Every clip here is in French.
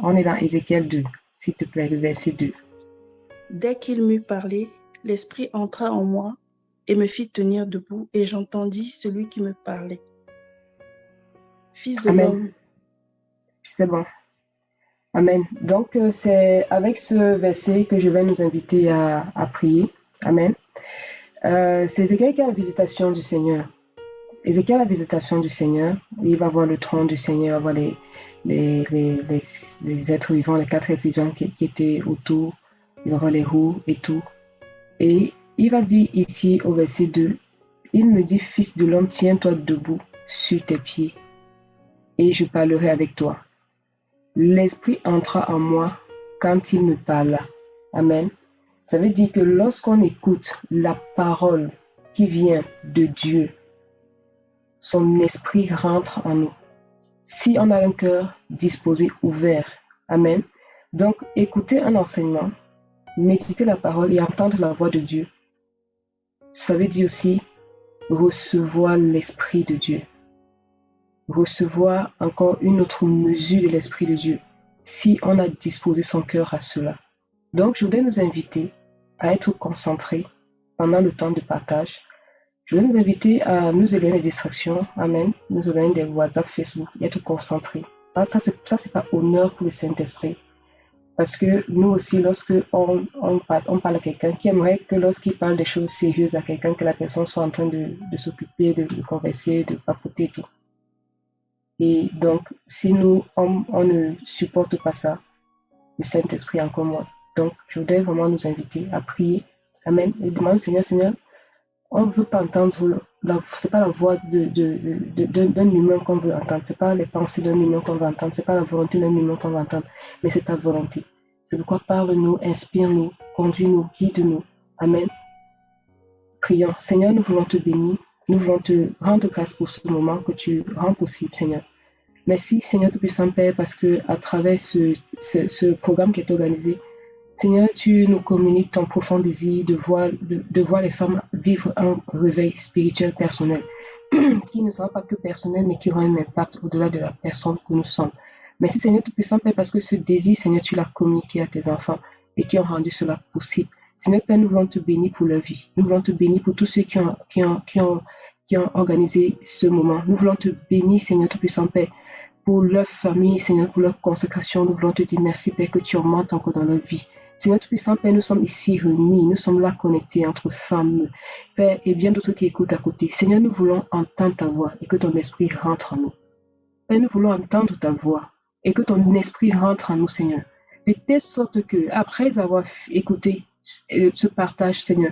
On est dans Ézéchiel 2, s'il te plaît, le verset 2. Dès qu'il m'eut parlé, l'Esprit entra en moi et me fit tenir debout, et j'entendis celui qui me parlait. Fils de Amen. l'homme. C'est bon. Amen. Donc, c'est avec ce verset que je vais nous inviter à prier. Amen. C'est Ézéchiel qui a la visitation du Seigneur. Ézéchiel a la visitation du Seigneur. Il va voir le trône du Seigneur, il va voir les êtres vivants, les 4 êtres vivants qui étaient autour. Il va voir les roues et tout. Et il va dire ici au verset 2, il me dit, fils de l'homme, tiens-toi debout sur tes pieds et je parlerai avec toi. L'Esprit entra en moi quand il me parla. Amen. Ça veut dire que lorsqu'on écoute la parole qui vient de Dieu, son esprit rentre en nous. Si on a un cœur disposé, ouvert. Amen. Donc, écouter un enseignement, méditer la parole et entendre la voix de Dieu, ça veut dire aussi recevoir l'Esprit de Dieu. Recevoir encore une autre mesure de l'Esprit de Dieu, si on a disposé son cœur à cela. Donc, je voudrais nous inviter à être concentrés pendant le temps de partage. Je voudrais nous inviter à nous éloigner des distractions. Amen. Nous éloigner des WhatsApp, Facebook, et être concentrés. Ça, c'est pas honneur pour le Saint-Esprit. Parce que nous aussi, lorsque on parle à quelqu'un qui aimerait que lorsqu'il parle des choses sérieuses à quelqu'un, que la personne soit en train de s'occuper, de converser, de papoter et tout. Et donc, si nous, on ne supporte pas ça, le Saint-Esprit encore moins. Donc, je voudrais vraiment nous inviter à prier. Amen. Et demander au Seigneur, Seigneur, on ne veut pas entendre, c'est pas la voix d'un humain qu'on veut entendre, c'est pas les pensées d'un humain qu'on veut entendre, c'est pas la volonté d'un humain qu'on veut entendre, mais c'est ta volonté. C'est pourquoi parle-nous, inspire-nous, conduis-nous, guide-nous. Amen. Prions. Seigneur, nous voulons te bénir, nous voulons te rendre grâce pour ce moment que tu rends possible, Seigneur. Merci, Seigneur Tout-Puissant Père, parce que à travers ce programme qui est organisé, Seigneur, tu nous communiques ton profond désir de voir les femmes vivre un réveil spirituel personnel, qui ne sera pas que personnel, mais qui aura un impact au-delà de la personne que nous sommes. Merci, Seigneur Tout-Puissant Père, parce que ce désir, Seigneur, tu l'as communiqué à tes enfants et qui ont rendu cela possible. Seigneur Père, nous voulons te bénir pour leur vie. Nous voulons te bénir pour tous ceux qui ont organisé ce moment. Nous voulons te bénir, Seigneur Tout-Puissant Père, pour leur famille, Seigneur, pour leur consécration. Nous voulons te dire merci, Père, que tu augmentes encore dans leur vie. Seigneur Tout-Puissant, Père, nous sommes ici réunis, nous sommes là connectés entre femmes, Père, et bien d'autres qui écoutent à côté. Seigneur, nous voulons entendre ta voix et que ton esprit rentre en nous. Père, nous voulons entendre ta voix et que ton esprit rentre en nous, Seigneur. De telle sorte que, après avoir écouté ce partage, Seigneur,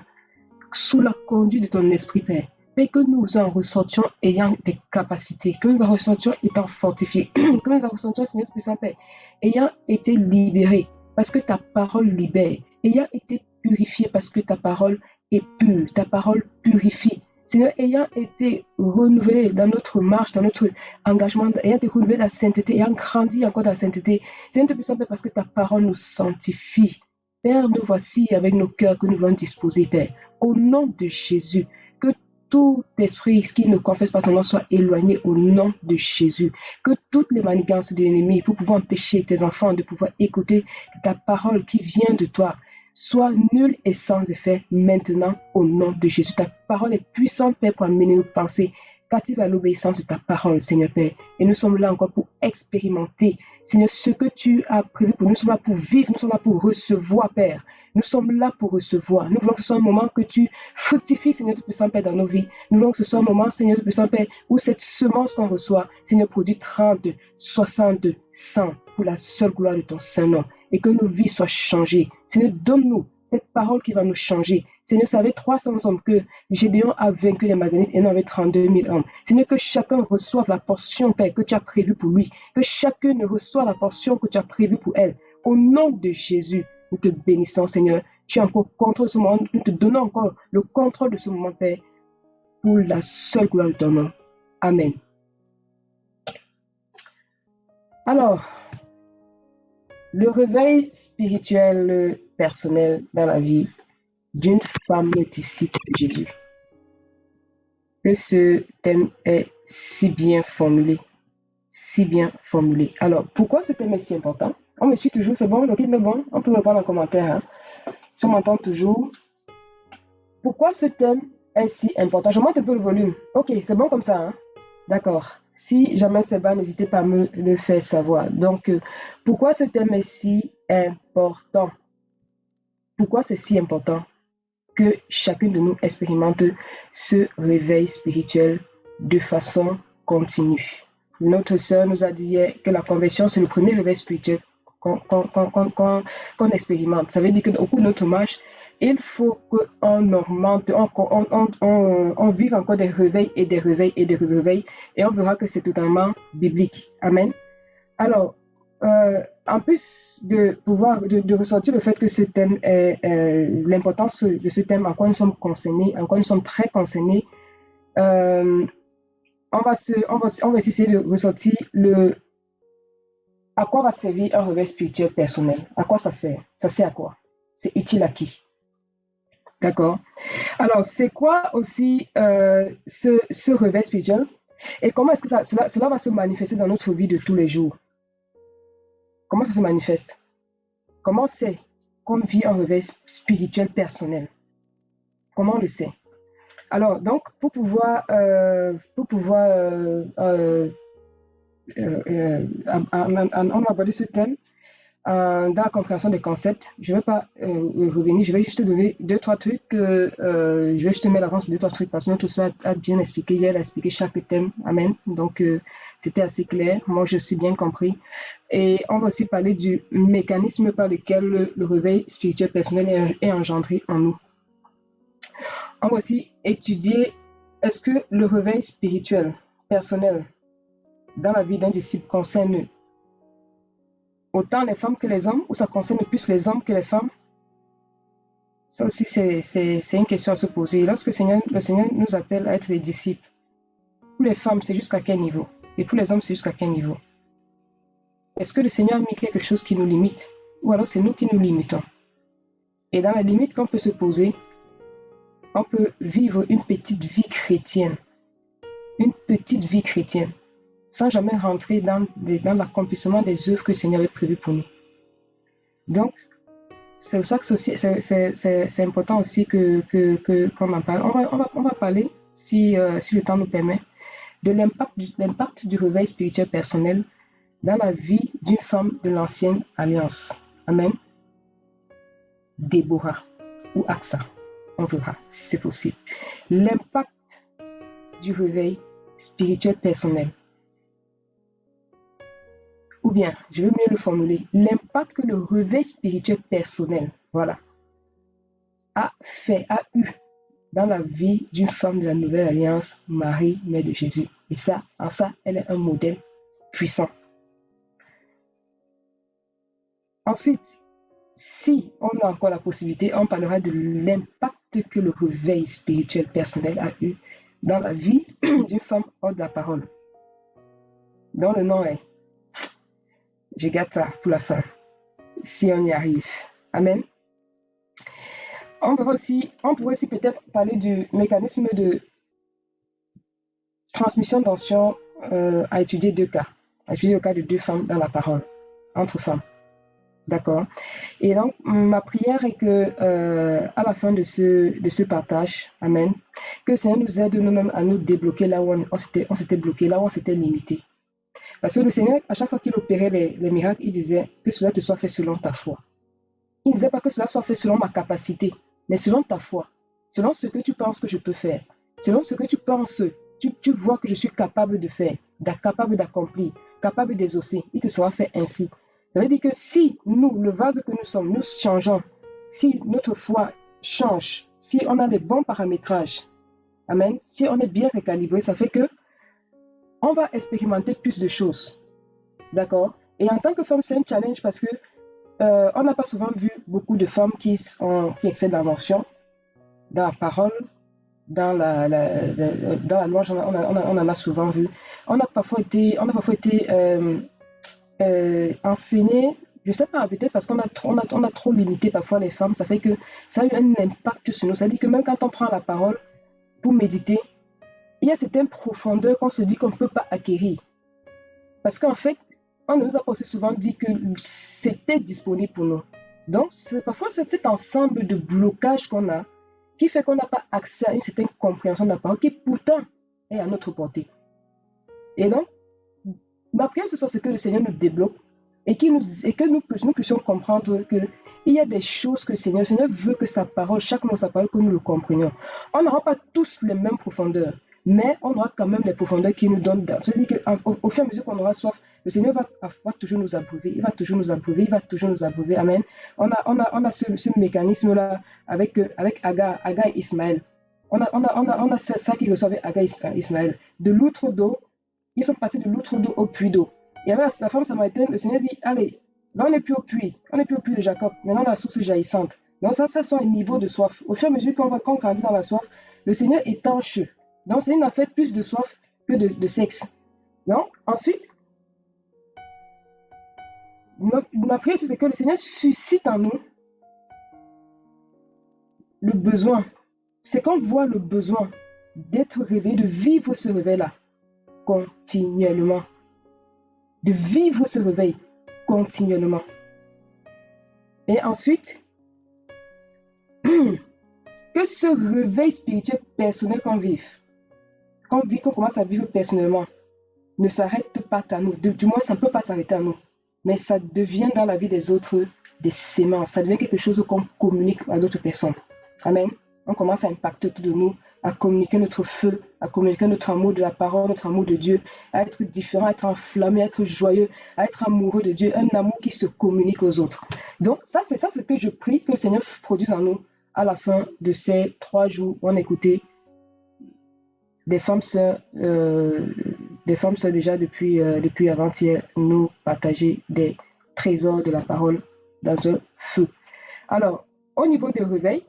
sous la conduite de ton esprit, Père, mais que nous en ressortions ayant des capacités, que nous en ressortions étant fortifiés, que nous en ressortions, Seigneur Tout-Puissant Père, ayant été libérés, parce que ta parole libère, ayant été purifiés, parce que ta parole est pure, ta parole purifie. Seigneur, ayant été renouvelés dans notre marche, dans notre engagement, ayant été renouvelés dans la sainteté, ayant grandi encore dans la sainteté, Seigneur Tout-Puissant Père, parce que ta parole nous sanctifie. Père, nous voici avec nos cœurs que nous voulons disposer, Père. Au nom de Jésus, que tout esprit qui ne confesse pas ton nom soit éloigné au nom de Jésus. Que toutes les manigances de l'ennemi pour pouvoir empêcher tes enfants de pouvoir écouter ta parole qui vient de toi soient nulles et sans effet maintenant au nom de Jésus. Ta parole est puissante, Père, pour amener nos pensées captives à l'obéissance de ta parole, Seigneur Père. Et nous sommes là encore pour expérimenter, Seigneur, ce que tu as prévu pour nous. Nous sommes là pour vivre, nous sommes là pour recevoir, Père. Nous sommes là pour recevoir. Nous voulons que ce soit un moment que tu fructifies, Seigneur Tout-Puissant Père, dans nos vies. Nous voulons que ce soit un moment, Seigneur Tout-Puissant Père, où cette semence qu'on reçoit, Seigneur, produit 30, 60, 100 pour la seule gloire de ton Saint-Nom. Et que nos vies soient changées. Seigneur, donne-nous cette parole qui va nous changer. Seigneur, ça avait 300 hommes que Gédéon a vaincu les Madianites et nous avait 32 000 hommes. Seigneur, que chacun reçoive la portion, Père, que tu as prévue pour lui. Que chacun reçoive la portion que tu as prévue pour elle. Au nom de Jésus, nous te bénissons, Seigneur. Tu as encore contrôle de ce moment. Nous te donnons encore le contrôle de ce moment, Père, pour la seule gloire de ton nom. Amen. Alors, le réveil spirituel personnel dans la vie d'une femme disciple de Jésus. Que ce thème est si bien formulé. Si bien formulé. Alors, pourquoi ce thème est si important? On me suit toujours, c'est bon, le rythme est bon. On peut me répondre en commentaire. Hein. Si on m'entend toujours. Pourquoi ce thème est si important? Je monte un peu le volume. Ok, c'est bon comme ça. Hein? D'accord. Si jamais c'est bas, n'hésitez pas à me le faire savoir. Donc, pourquoi ce thème est si important? Pourquoi c'est si important que chacun de nous expérimente ce réveil spirituel de façon continue? Notre sœur nous a dit hier que la conversion, c'est le premier réveil spirituel qu'on expérimente. Ça veut dire qu'au cours de notre marche, il faut qu'on augmente, on vive encore des réveils et des réveils et des réveils, et on verra que c'est totalement biblique. Amen. Alors, en plus de pouvoir de ressortir le fait que ce thème est l'importance de ce thème, en quoi nous sommes concernés, en quoi nous sommes très concernés, on va essayer de ressortir à quoi va servir un réveil spirituel personnel. À quoi ça sert? Ça sert à quoi? C'est utile à qui? D'accord. Alors, c'est quoi aussi ce réveil spirituel et comment est-ce que cela va se manifester dans notre vie de tous les jours? Comment ça se manifeste? Comment c'est qu'on vit un réveil spirituel personnel? Comment on le sait? Alors, donc, on va aborder ce thème dans la compréhension des concepts. Je ne vais pas revenir, je vais juste te donner deux, trois trucs. Je vais juste te mettre l'avance sur deux, trois trucs parce que notre soeur a bien expliqué hier, elle a expliqué chaque thème. Amen. Donc, c'était assez clair. Moi, je suis bien compris. Et on va aussi parler du mécanisme par lequel le réveil spirituel personnel est engendré en nous. On va aussi étudier est-ce que le réveil spirituel personnel dans la vie d'un disciple concerne autant les femmes que les hommes ou ça concerne plus les hommes que les femmes? Ça aussi, c'est une question à se poser. Lorsque le Seigneur nous appelle à être les disciples, pour les femmes, c'est jusqu'à quel niveau? Et pour les hommes, c'est jusqu'à quel niveau? Est-ce que le Seigneur a mis quelque chose qui nous limite? Ou alors c'est nous qui nous limitons? Et dans la limite qu'on peut se poser, on peut vivre une petite vie chrétienne. Une petite vie chrétienne. Sans jamais rentrer dans l'accomplissement des œuvres que le Seigneur avait prévues pour nous. Donc, c'est pour ça que c'est important aussi qu'on en parle. On va parler, si le temps nous permet, de l'impact du réveil spirituel personnel dans la vie d'une femme de l'ancienne alliance. Amen. Déborah ou Aksa. On verra si c'est possible. L'impact du réveil spirituel personnel. Ou bien, je vais mieux le formuler, l'impact que le réveil spirituel personnel, voilà, a eu dans la vie d'une femme de la Nouvelle Alliance, Marie, mère de Jésus. Et ça, en ça, elle est un modèle puissant. Ensuite, si on a encore la possibilité, on parlera de l'impact que le réveil spirituel personnel a eu dans la vie d'une femme hors de la parole, dont le nom est, je garde ça pour la fin, si on y arrive. Amen. On pourrait aussi peut-être parler du mécanisme de transmission d'onction à étudier deux cas. À étudier le cas de deux femmes dans la parole, entre femmes. D'accord. Et donc, ma prière est que à la fin de ce partage, Amen, que le Seigneur nous aide nous-mêmes à nous débloquer là où on s'était bloqué, là où on s'était limité. Parce que le Seigneur, à chaque fois qu'il opérait les miracles, il disait que cela te soit fait selon ta foi. Il ne disait pas que cela soit fait selon ma capacité, mais selon ta foi, selon ce que tu penses que je peux faire, selon ce que tu penses, tu vois que je suis capable de faire, capable d'accomplir, capable d'exaucer, il te sera fait ainsi. Ça veut dire que si nous, le vase que nous sommes, nous changeons, si notre foi change, si on a les bons paramétrages, amen, si on est bien recalibré, ça fait que on va expérimenter plus de choses. D'accord? Et en tant que femme, c'est un challenge parce que on n'a pas souvent vu beaucoup de femmes qui excellent dans l'onction, dans la parole, dans la louange, on en a souvent vu. On a parfois été enseigné, je ne sais pas, peut-être parce qu'on a trop limité parfois les femmes, ça fait que ça a eu un impact sur nous. Ça dit que même quand on prend la parole pour méditer, il y a certaines profondeurs qu'on se dit qu'on ne peut pas acquérir. Parce qu'en fait, on ne nous a pas aussi souvent dit que c'était disponible pour nous. Donc, parfois, c'est cet ensemble de blocages qu'on a qui fait qu'on n'a pas accès à une certaine compréhension de la parole qui pourtant est à notre portée. Et donc, ma prière ce soit ce que le Seigneur nous débloque et que nous puissions comprendre qu'il y a des choses que le Seigneur veut que sa parole, chaque mot de sa parole, que nous le comprenions. On n'aura pas tous les mêmes profondeurs, mais on aura quand même les profondeurs qui nous donnent. C'est-à-dire qu'au fur et à mesure qu'on aura soif, le Seigneur va toujours nous abreuver, il va toujours nous abreuver, il va toujours nous abreuver. Amen. On a ce mécanisme-là avec Agar et Ismaël. On a ça qui reçoivait Agar et Ismaël. De l'outre d'eau, ils sont passés de l'outre d'eau au puits d'eau. Il y avait la femme samaritaine, le Seigneur dit, allez, là on n'est plus au puits de Jacob, maintenant la source jaillissante. Donc ça sont les niveaux de soif. Au fur et à mesure qu'on grandit dans la soif, le Seigneur étanche. Donc c'est une affaire plus de soif que de sexe. Donc ensuite, ma prière c'est que le Seigneur suscite en nous le besoin. C'est qu'on voit le besoin d'être réveillé, de vivre ce réveil-là continuellement. De vivre ce réveil continuellement. Et ensuite, que ce réveil spirituel personnel qu'on commence à vivre personnellement, ne s'arrête pas à nous. Du moins, ça ne peut pas s'arrêter à nous. Mais ça devient dans la vie des autres des sémences. Ça devient quelque chose qu'on communique à d'autres personnes. Amen. On commence à impacter autour de nous, à communiquer notre feu, à communiquer notre amour de la parole, notre amour de Dieu, à être différent, à être enflammé, à être joyeux, à être amoureux de Dieu, un amour qui se communique aux autres. Donc, c'est ce que je prie que le Seigneur produise en nous à la fin de ces 3 jours où on écoutait des femmes sœurs déjà depuis avant-hier nous partager des trésors de la parole dans un feu. Alors, au niveau du réveil,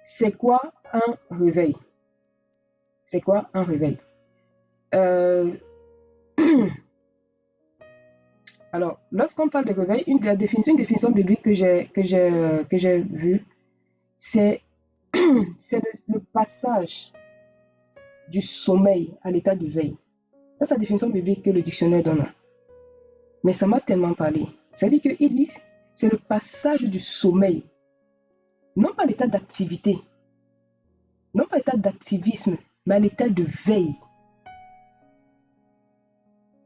c'est quoi un réveil? C'est quoi un réveil? Alors, lorsqu'on parle de réveil, une définition biblique que j'ai vue, c'est le passage du sommeil à l'état de veille. Ça, c'est la définition biblique que le dictionnaire donne. Mais ça m'a tellement parlé. C'est-à-dire qu'il dit, c'est le passage du sommeil, non pas l'état d'activité, non pas l'état d'activisme, mais à l'état de veille.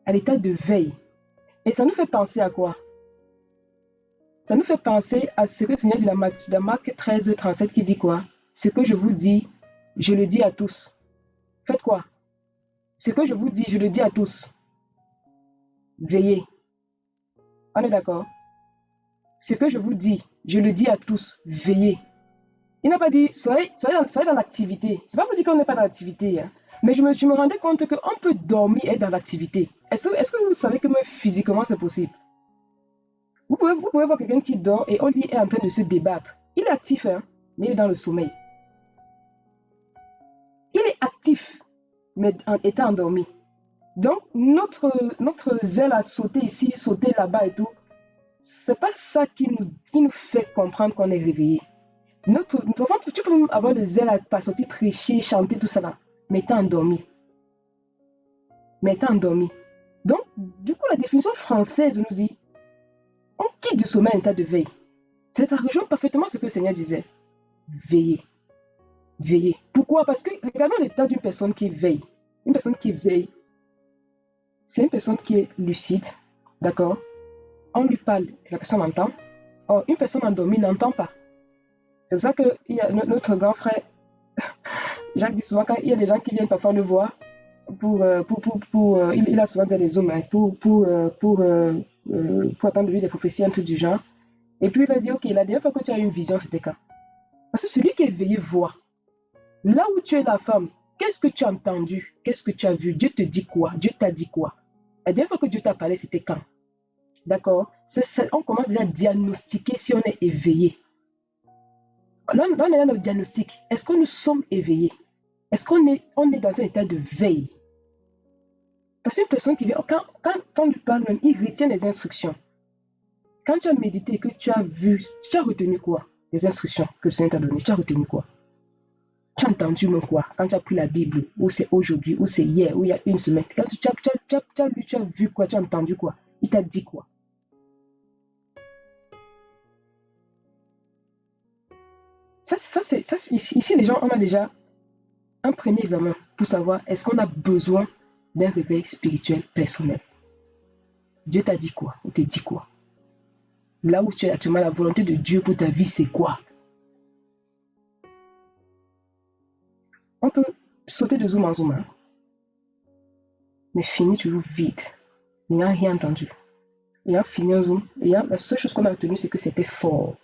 À l'état de veille. Et ça nous fait penser à quoi? Ça nous fait penser à ce que le Seigneur dit dans Marc 13, 37 qui dit quoi? Ce que je vous dis, je le dis à tous. Faites quoi? Ce que je vous dis, je le dis à tous. Veillez. On est d'accord? Ce que je vous dis, je le dis à tous. Veillez. Il n'a pas dit, soyez dans l'activité. C'est pas pour dire qu'on n'est pas dans l'activité. Hein. Mais je me rendais compte qu'on peut dormir et être dans l'activité. Est-ce que vous savez que même physiquement c'est possible? Vous pouvez voir quelqu'un qui dort et on lui est en train de se débattre. Il est actif, hein, mais il est dans le sommeil. Il est actif, mais en étant endormi. Donc, notre zèle à sauter ici, sauter là-bas et tout, c'est pas ça qui nous fait comprendre qu'on est réveillé. Parfois, tu peux avoir le zèle à pas sortir, prêcher, chanter, tout ça là, mais t'es endormi. Donc, du coup, la définition française nous dit, on quitte du sommeil en état de veille. Ça rejoint parfaitement ce que le Seigneur disait. Veillez. Veillez. Pourquoi? Parce que regardons l'état d'une personne qui veille. Une personne qui veille, c'est une personne qui est lucide, d'accord? On lui parle, la personne entend. Or, une personne endormie n'entend pas. C'est pour ça que notre grand frère, Jacques dit souvent, quand il y a des gens qui viennent parfois le voir, il a souvent des zooms, hein, pour attendre de lui des prophéties, un truc du genre. Et puis il va dire, ok, la dernière fois que tu as eu une vision, c'était quand? Parce que celui qui est éveillé voit. Là où tu es la femme, qu'est-ce que tu as entendu? Qu'est-ce que tu as vu? Dieu te dit quoi? Dieu t'a dit quoi? La dernière fois que Dieu t'a parlé, c'était quand? D'accord? On commence déjà à diagnostiquer si on est éveillé. Là, on est dans le diagnostic. Est-ce que nous sommes éveillés? Est-ce qu'on est dans un état de veille? Parce qu'une personne qui vient, quand on lui parle même, il retient les instructions. Quand tu as médité, que tu as vu, tu as retenu quoi? Les instructions que le Seigneur t'a données, tu as retenu quoi? Tu as entendu mon quoi? Quand tu as pris la Bible, ou c'est aujourd'hui, ou c'est hier, ou il y a une semaine. Quand tu as lu, tu as vu quoi? Tu as entendu quoi? Il t'a dit quoi? Ici, les gens, on a déjà un premier examen pour savoir est-ce qu'on a besoin d'un réveil spirituel personnel. Dieu t'a dit quoi? Il te dit quoi? Là où tu es actuellement, la volonté de Dieu pour ta vie, c'est quoi? On peut sauter de zoom en zoom, hein, mais finir toujours vide. Il n'y a rien entendu. Il a fini un zoom. La seule chose qu'on a retenue, c'est que c'était fort.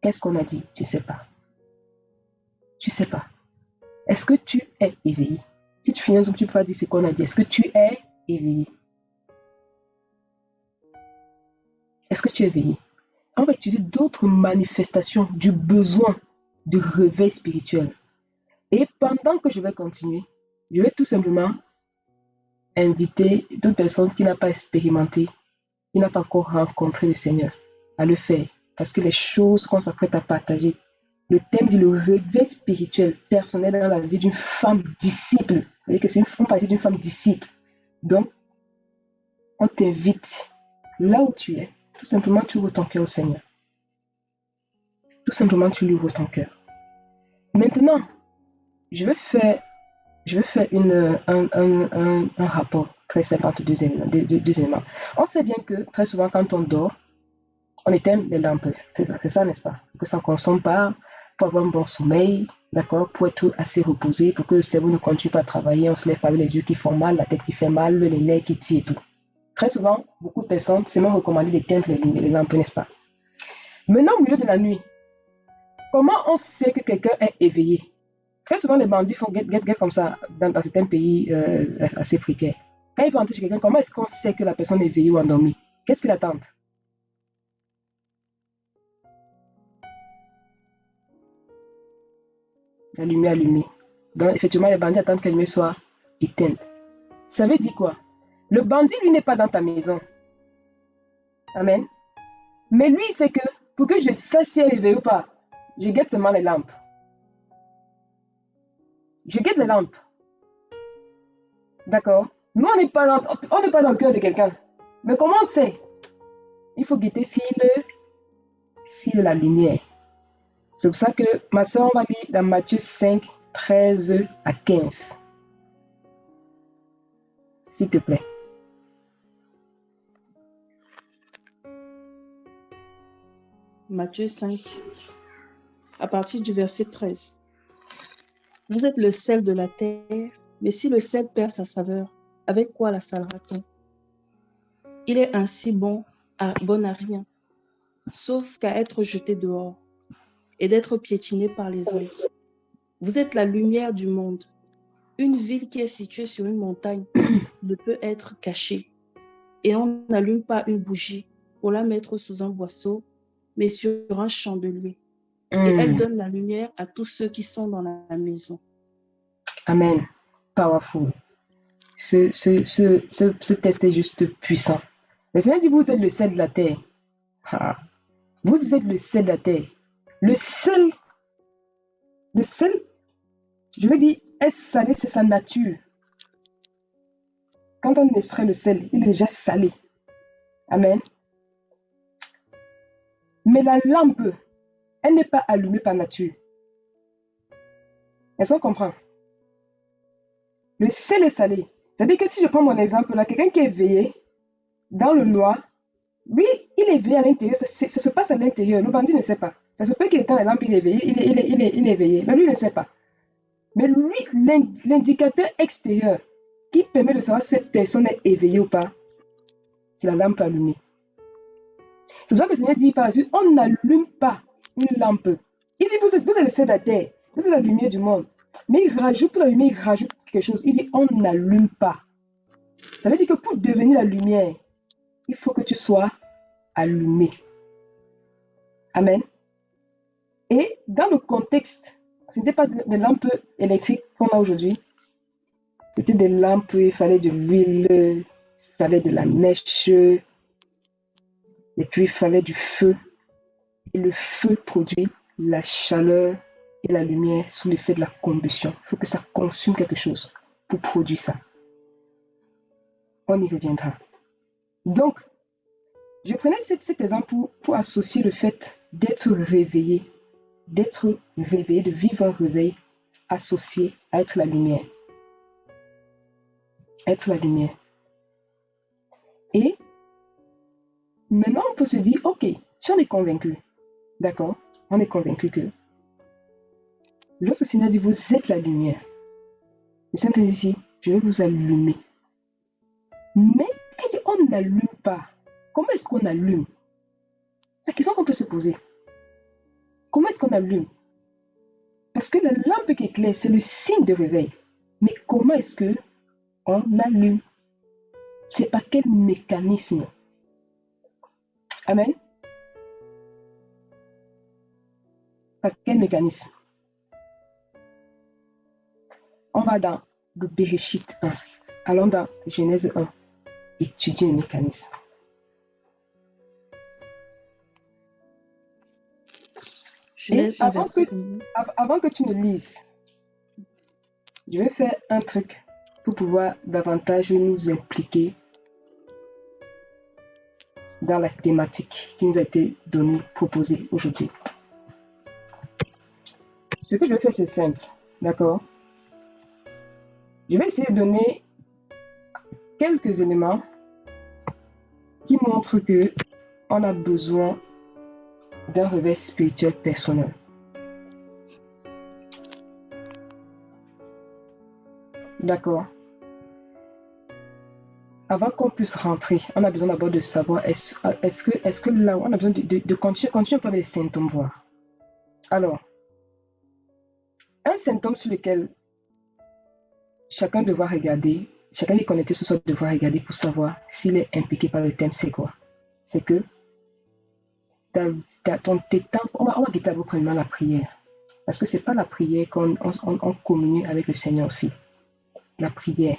Qu'est-ce qu'on a dit? Tu ne sais pas. Tu ne sais pas. Est-ce que tu es éveillé? Si tu finis un zoom, tu peux pas dire ce qu'on a dit. Est-ce que tu es éveillé? Est-ce que tu es éveillé? On va utiliser d'autres manifestations du besoin de réveil spirituel. Et pendant que je vais continuer, je vais tout simplement inviter d'autres personnes qui n'ont pas expérimenté, qui n'ont pas encore rencontré le Seigneur, à le faire. Parce que les choses qu'on s'apprête à partager, le thème dit le réveil spirituel personnel dans la vie d'une femme disciple. C'est-à-dire que c'est une partie d'une femme disciple. Donc, on t'invite là où tu es. Tout simplement, tu ouvres ton cœur au Seigneur. Tout simplement, tu lui ouvres ton cœur. Maintenant, je vais faire un rapport très simple entre deux éléments. On sait bien que très souvent, quand on dort, on éteint les lampes. C'est ça, n'est-ce pas? Pour que ça ne consomme pas, pour avoir un bon sommeil, d'accord? Pour être assez reposé, pour que le cerveau ne continue pas à travailler, on se lève avec les yeux qui font mal, la tête qui fait mal, les nerfs qui tirent et tout. Très souvent, beaucoup de personnes, c'est même recommandé d'éteindre les lampes, n'est-ce pas? Maintenant, au milieu de la nuit, comment on sait que quelqu'un est éveillé? Très souvent, les bandits font get comme ça dans certains pays assez précaires. Quand ils vont entrer chez quelqu'un, comment est-ce qu'on sait que la personne est éveillée ou endormie? Qu'est-ce qu'il attend? La lumière allumée. Donc, effectivement, les bandits attendent que la lumière soit éteinte. Ça veut dire quoi? Le bandit, lui, n'est pas dans ta maison. Amen. Mais lui, c'est que pour que je sache si elle est éveillée ou pas, je guette seulement les lampes. Je guette les lampes. D'accord? Nous, on n'est pas dans le cœur de quelqu'un. Mais comment on sait? Il faut guetter s'il est la lumière. C'est pour ça que ma soeur, on va lire dans Matthieu 5, 13 à 15. S'il te plaît. Matthieu 5, à partir du verset 13. Vous êtes le sel de la terre, mais si le sel perd sa saveur, avec quoi la salera-t-on? Il est ainsi bon à rien, sauf qu'à être jeté dehors et d'être piétiné par les hommes. Vous êtes la lumière du monde. Une ville qui est située sur une montagne ne peut être cachée. Et on n'allume pas une bougie pour la mettre sous un boisseau, mais sur un chandelier. Et elle donne la lumière à tous ceux qui sont dans la maison. Amen. Powerful. Ce test est juste puissant. Le Seigneur dit, vous êtes le sel de la terre. Ah. Vous êtes le sel de la terre. Le sel, je veux dire, est salé, c'est sa nature. Quand on extrait le sel, il est déjà salé. Amen. Mais la lampe, elle n'est pas allumée par nature. Est-ce qu'on comprend? Le sel est salé. C'est-à-dire que si je prends mon exemple là, quelqu'un qui est éveillé dans le noir, lui, il est éveillé à l'intérieur. Ça se passe à l'intérieur. Le bandit ne sait pas. Ça se peut qu'il éteint la lampe, il est éveillé. Il est éveillé. Mais lui ne sait pas. Mais lui, l'indicateur extérieur qui permet de savoir si cette personne est éveillée ou pas, c'est la lampe allumée. C'est pour ça que le Seigneur dit par la suite, on n'allume pas une lampe. Il dit, vous êtes le sel de la terre, vous êtes la lumière du monde. Mais il rajoute pour la lumière, il rajoute quelque chose. Il dit, on n'allume pas. Ça veut dire que pour devenir la lumière, il faut que tu sois allumé. Amen. Et dans le contexte, ce n'était pas des lampes électriques qu'on a aujourd'hui. C'était des lampes, il fallait de l'huile, il fallait de la mèche, et puis il fallait du feu. Et le feu produit la chaleur et la lumière sous l'effet de la combustion. Il faut que ça consume quelque chose pour produire ça. On y reviendra. Donc, je prenais cet exemple pour associer le fait d'être réveillé, de vivre un réveil associé à être la lumière. Être la lumière. Et maintenant, on peut se dire, ok, si on est convaincu, d'accord, on est convaincu que lorsque le Seigneur dit, vous êtes la lumière, le Seigneur dit ici, je vais vous allumer. Mais, il dit, on n'allume pas. Comment est-ce qu'on allume? C'est la question qu'on peut se poser. Comment est-ce qu'on allume? Parce que la lampe qui éclaire, c'est le signe de réveil. Mais comment est-ce que on allume? C'est par quel mécanisme? Amen. Par quel mécanisme? On va dans le Bereshit 1. Allons dans Genèse 1. Étudier le mécanisme. Et avant que tu ne lises, je vais faire un truc pour pouvoir davantage nous impliquer dans la thématique qui nous a été donnée, proposée aujourd'hui. Ce que je vais faire, c'est simple, d'accord? Je vais essayer de donner quelques éléments qui montrent que on a besoin d'un réveil spirituel personnel. D'accord? Avant qu'on puisse rentrer, on a besoin d'abord de savoir est-ce que là, on a besoin de continuer à parler des symptômes, voir. Alors, un symptôme sur lequel chacun devra regarder, chacun qui est connecté ce soir devra regarder pour savoir s'il est impliqué par le thème, c'est quoi? C'est que tes temps, on va guetter d'abord premièrement la prière. Parce que c'est pas la prière qu'on communie avec le Seigneur aussi. La prière,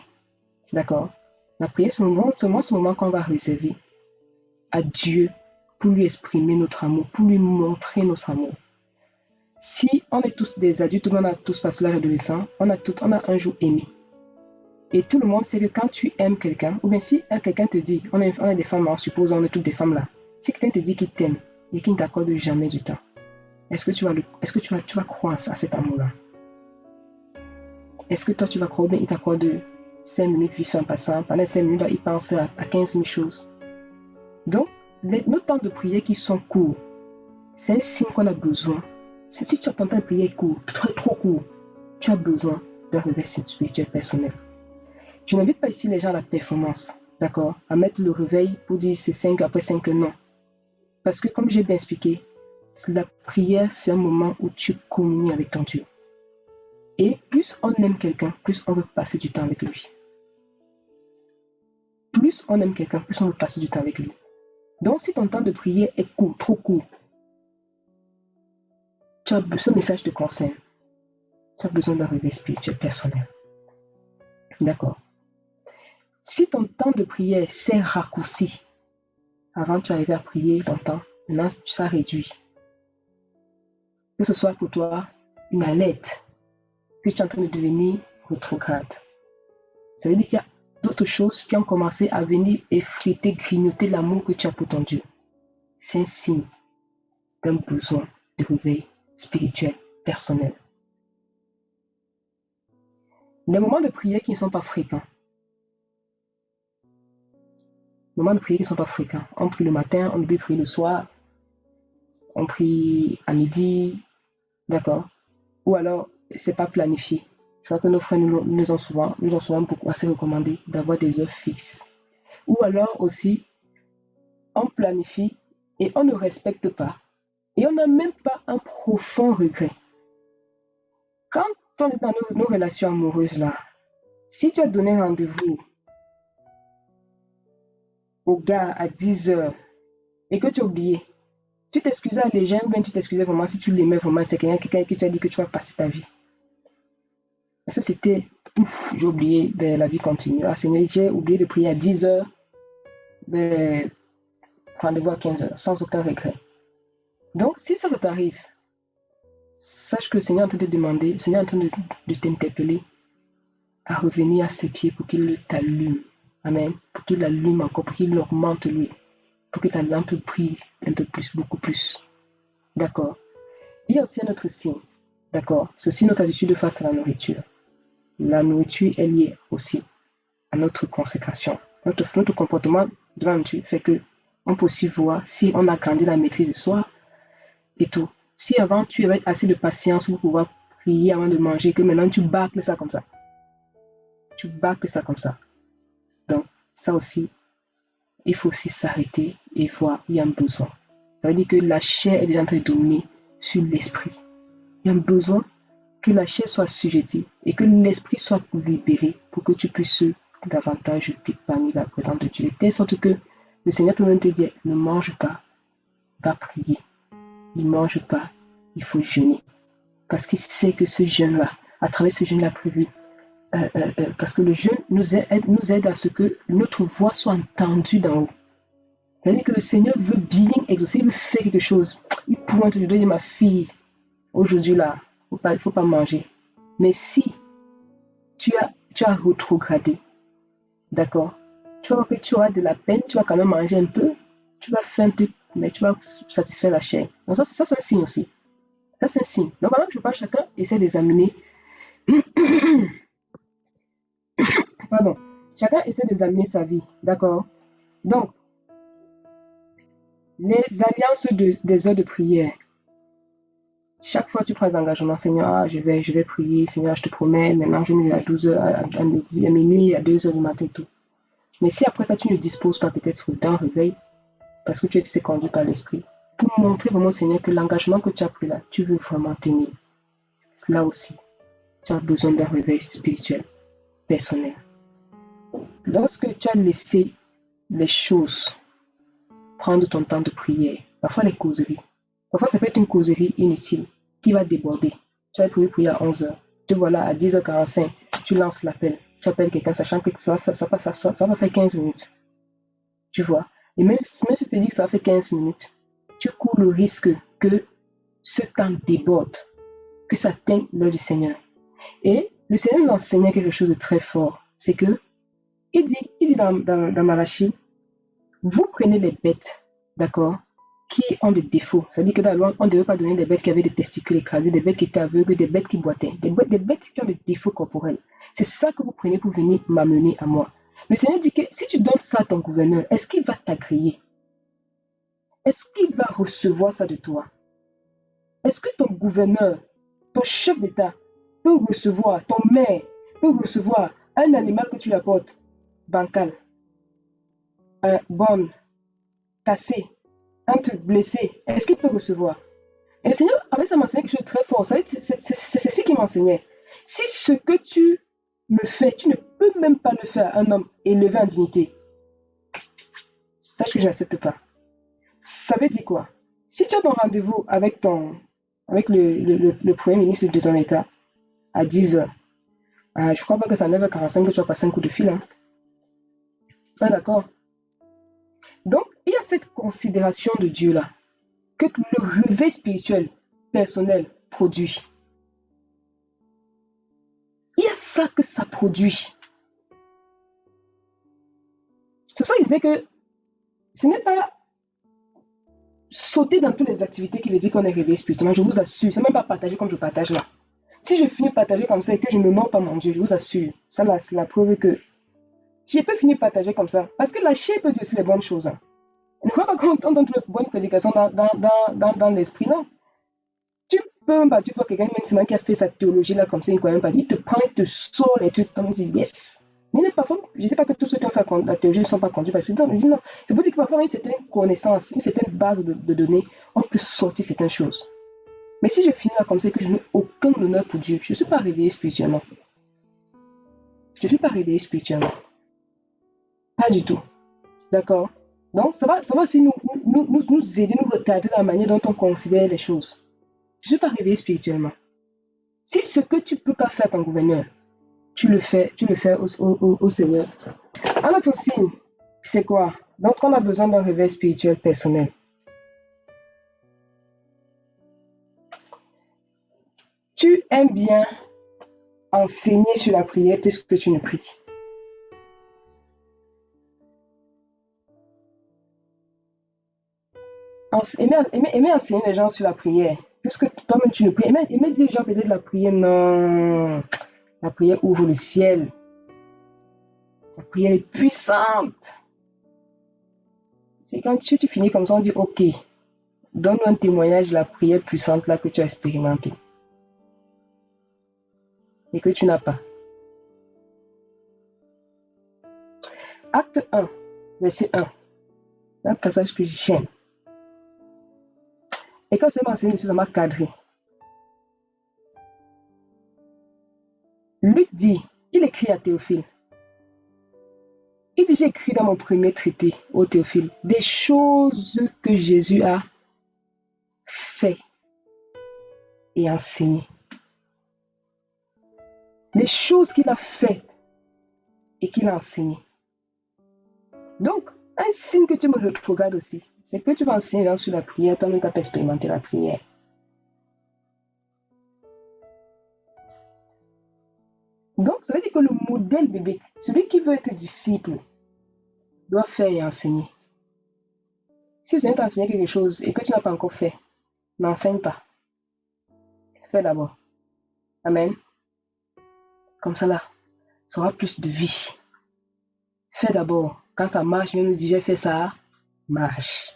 d'accord? La prière, c'est ce moment qu'on va réserver à Dieu pour lui exprimer notre amour, pour lui montrer notre amour. Si on est tous des adultes, on a tous passé l'âge adolescent, on a un jour aimé. Et tout le monde sait que quand tu aimes quelqu'un, ou bien si quelqu'un te dit, on est des femmes, on suppose, on est toutes des femmes là. Si quelqu'un te dit qu'il t'aime et qu'il ne t'accorde jamais du temps, est-ce que tu vas croire à cet amour-là? Est-ce que toi tu vas croire bien il t'accorde 5 minutes vite en passant, pendant 5 minutes là, il pense à 15 000 choses. Donc, nos temps de prière qui sont courts, c'est un signe qu'on a besoin. Si tu as ton temps de prière court, trop court, tu as besoin d'un réveil spirituel personnel. Je n'invite pas ici les gens à la performance, d'accord? À mettre le réveil pour dire c'est 5 après 5, non. Parce que comme j'ai bien expliqué, la prière, c'est un moment où tu communies avec ton Dieu. Et plus on aime quelqu'un, plus on veut passer du temps avec lui. Plus on aime quelqu'un, plus on veut passer du temps avec lui. Donc si ton temps de prière est court, trop court, ce message te concerne. Tu as besoin d'un réveil spirituel personnel. D'accord? Si ton temps de prière s'est raccourci, avant tu arrivais à prier longtemps, maintenant ça réduit. Que ce soit pour toi une alerte, que tu es en train de devenir rétrograde. Ça veut dire qu'il y a d'autres choses qui ont commencé à venir effriter, grignoter l'amour que tu as pour ton Dieu. C'est un signe d'un besoin de réveil spirituel personnel. Les moments de prière qui ne sont pas fréquents. Les moments de prière qui ne sont pas fréquents. On prie le matin, on oublie de prier le soir, on prie à midi, d'accord? Ou alors, c'est pas planifié. Je crois que nos frères nous ont souvent beaucoup assez recommandé d'avoir des heures fixes. Ou alors aussi, on planifie et on ne respecte pas. Et on n'a même pas un profond regret. Quand on est dans nos relations amoureuses là, si tu as donné rendez-vous au gars à 10 heures et que tu as oublié, tu t'excusais à légère ou bien tu t'excusais vraiment si tu l'aimais vraiment, c'est quelqu'un qui t'a dit que tu vas passer ta vie. Parce que c'était, j'ai oublié, ben, la vie continue. Ah Seigneur, j'ai oublié de prier à 10 heures, ben, rendez-vous à 15 heures, sans aucun regret. Donc, si ça t'arrive, sache que le Seigneur est en train de demander, le Seigneur est en train de t'interpeller à revenir à ses pieds pour qu'il t'allume. Amen. Pour qu'il allume encore, pour qu'il augmente lui, pour que ta lampe brille un peu plus, beaucoup plus. D'accord. Il y a aussi un autre signe. D'accord. Ceci, notre attitude face à la nourriture. La nourriture est liée aussi à notre consécration. Notre comportement de la nature fait que on peut aussi voir si on a grandi la maîtrise de soi et tout. Si avant tu avais assez de patience pour pouvoir prier avant de manger, que maintenant tu bâcles ça comme ça. Tu bâcles ça comme ça. Donc, ça aussi, il faut aussi s'arrêter et voir, il y a un besoin. Ça veut dire que la chair est déjà en train de dominer sur l'esprit. Il y a un besoin que la chair soit assujettie et que l'esprit soit libéré pour que tu puisses davantage t'épanouir dans la présence de Dieu. De telle sorte que le Seigneur peut même te dire, ne mange pas, va prier. Ne mange pas, il faut jeûner. Parce qu'il sait que ce jeûne-là, à travers ce jeûne-là prévu, parce que le jeûne nous aide à ce que notre voix soit entendue d'en haut. C'est-à-dire que le Seigneur veut bien exaucer, il veut faire quelque chose. Il pointe du doigt, ma fille, aujourd'hui là, il ne faut pas manger. Mais si tu as rétrogradé, d'accord, tu vas voir que tu auras de la peine, tu vas quand même manger un peu, tu vas faire un truc, mais tu vas satisfaire la chair. Donc ça c'est un signe aussi. Ça, c'est un signe. Donc, maintenant que je parle, chacun essaie d'examiner. Pardon. Chacun essaie d'examiner sa vie. D'accord? Donc, les alliances des heures de prière. Chaque fois, tu prends des engagements. Seigneur, je vais prier. Seigneur, je te promets. Maintenant, je me mets à 12 heures, à midi, à minuit, à 2 heures du matin, tout. Mais si après ça, tu ne disposes pas peut-être d'un réveil, parce que tu es conduit par l'esprit, pour montrer vraiment, Seigneur, que l'engagement que tu as pris là, tu veux vraiment tenir. Là aussi, tu as besoin d'un réveil spirituel, personnel. Lorsque tu as laissé les choses prendre ton temps de prière, parfois les causeries, parfois ça peut être une causerie inutile qui va déborder. Tu as prévu prier à 11 h, te voilà à 10h45, tu lances l'appel, tu appelles quelqu'un sachant que ça va faire 15 minutes. Tu vois? Et même si tu te dis que ça va faire 15 minutes, tu cours le risque que ce temps déborde, que ça teigne l'heure du Seigneur. Et le Seigneur nous enseignait quelque chose de très fort, c'est que il dit dans Malachie, vous prenez les bêtes, d'accord, qui ont des défauts. C'est-à-dire que d'abord, on ne devait pas donner des bêtes qui avaient des testicules écrasés, des bêtes qui étaient aveugles, des bêtes qui boitaient, des bêtes qui ont des défauts corporels. C'est ça que vous prenez pour venir m'amener à moi. Le Seigneur dit que si tu donnes ça à ton gouverneur, est-ce qu'il va t'agréer? Est-ce qu'il va recevoir ça de toi? Est-ce que ton gouverneur, ton chef d'État, peut recevoir, ton maire, peut recevoir un animal que tu lui apportes, bancal, bonne, cassé, un truc blessé, est-ce qu'il peut recevoir? Et le Seigneur avait ça m'enseigner quelque chose de très fort. C'est ceci qui m'enseignait. Si ce que tu me fais, tu ne peux même pas le faire à un homme élevé en dignité, sache que je n'accepte pas. Ça veut dire quoi? Si tu as ton rendez-vous avec le Premier ministre de ton État à 10 h, je crois pas que c'est à 9h45 que tu vas passer un coup de fil. Hein. Ah, d'accord. Donc, il y a cette considération de Dieu là, que le réveil spirituel personnel produit. Il y a ça que ça produit. C'est pour ça qu'il disait que ce n'est pas sauter dans toutes les activités qui veut dire qu'on est réveillé spirituellement. Je vous assure, c'est même pas partager comme je partage là. Si je finis partager comme ça et que je n'honore pas mon Dieu, je vous assure, ça là, c'est la preuve que je peux finir partager comme ça. Parce que la chair peut dire aussi les bonnes choses. Hein. Ne crois pas qu'on donne toutes les bonnes prédications dans l'esprit, non. Tu peux même pas, tu vois quelqu'un même qui a fait sa théologie là comme ça, il ne croit même pas. Il te prend, il te sort les trucs, comme il dit yes. Mais parfois, je ne sais pas que tous ceux qui ont fait la théologie ne sont pas conduits par l'esprit. Non, mais non. C'est pour dire que parfois, une certaine connaissance, une certaine base de données, on peut sortir certaines choses. Mais si je finis là comme ça et que je n'ai aucun honneur pour Dieu, je ne suis pas réveillé spirituellement. Je ne suis pas réveillé spirituellement. Pas du tout. D'accord? Donc, ça va aussi nous aider, nous retarder dans la manière dont on considère les choses. Je ne suis pas réveillé spirituellement. Si ce que tu ne peux pas faire à ton gouverneur, tu le fais au Seigneur. Un autre signe, c'est quoi? Donc, on a besoin d'un réveil spirituel personnel. Tu aimes bien enseigner sur la prière puisque tu ne pries. Aimer enseigner les gens sur la prière, puisque toi-même tu ne pries. Aimer dire aux gens peut-être la prière, non. La prière ouvre le ciel. La prière est puissante. C'est quand tu finis comme ça, on dit, ok, donne-nous un témoignage de la prière puissante là que tu as expérimentée et que tu n'as pas. Acte 1, verset 1. C'est un passage que j'aime. Et quand je m'ai enseigné dessus, ça m'a cadré. Luc dit, il écrit à Théophile. Il dit, j'ai écrit dans mon premier traité au Théophile des choses que Jésus a fait et enseigné. Les choses qu'il a faites et qu'il a enseignées. Donc, un signe que tu me regardes aussi, c'est que tu vas enseigner sur la prière, toi-même tu as expérimenté la prière. Donc, ça veut dire que le modèle bébé, celui qui veut être disciple, doit faire et enseigner. Si je viens t'enseigner quelque chose et que tu n'as pas encore fait, n'enseigne pas. Fais d'abord. Amen. Comme ça là, ça aura plus de vie. Fais d'abord. Quand ça marche, viens nous dire j'ai fait ça, marche.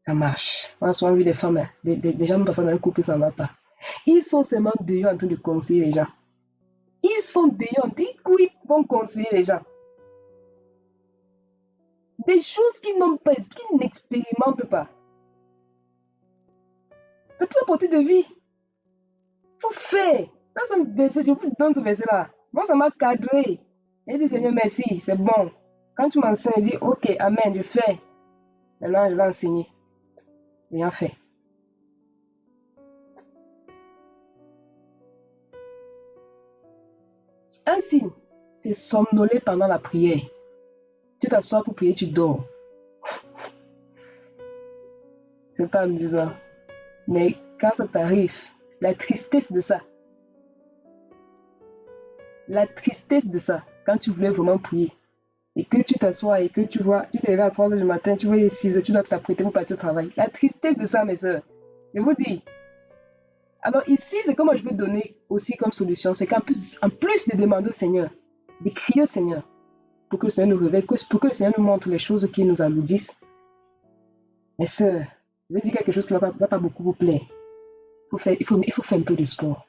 Ça marche. On a souvent vu des femmes, des gens parfois dans le couple, ça ne va pas. Ils sont seulement dehors en train de conseiller les gens. Ils sont dehors, ils vont conseiller les gens. Des choses qu'ils n'ont pas, qu'ils n'expérimentent pas. Ça peut apporter de vie. Il faut faire. Ça, c'est un verset, je vous donne ce verset-là. Moi, ça m'a cadré. Et dit, Seigneur, merci, c'est bon. Quand tu m'enseignes, dis, ok, amen, je fais. Maintenant, je vais enseigner. Rien fait. Un signe, c'est somnoler pendant la prière. Tu t'assois pour prier, tu dors. C'est pas amusant. Mais quand ça t'arrive, la tristesse de ça, quand tu voulais vraiment prier, et que tu t'assois et que tu vois, tu te réveilles à 3 h du matin, tu vois les 6 h, tu dois t'apprêter pour partir au travail. La tristesse de ça, mes soeurs, je vous dis. Alors ici, c'est que moi je veux donner aussi comme solution, c'est qu'en plus, de demander au Seigneur, de crier au Seigneur, pour que le Seigneur nous révèle, pour que le Seigneur nous montre les choses qui nous alourdissent. Mes soeurs, je vais dire quelque chose qui ne va pas beaucoup vous plaire. Il faut faire un peu de sport.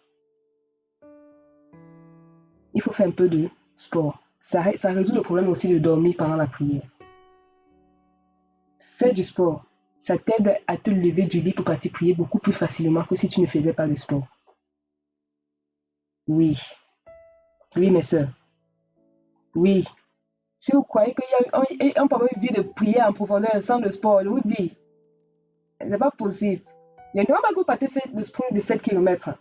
Il faut faire un peu de sport. Ça résout le problème aussi de dormir pendant la prière. Faire du sport, ça t'aide à te lever du lit pour partir prier beaucoup plus facilement que si tu ne faisais pas de sport. Oui, oui mes soeurs. Oui. Si vous croyez qu'on peut avoir une vie de prière en profondeur sans le sport, je vous dis, ce n'est pas possible. Il n'y a pas que vous partez faire le sprint de 7 km.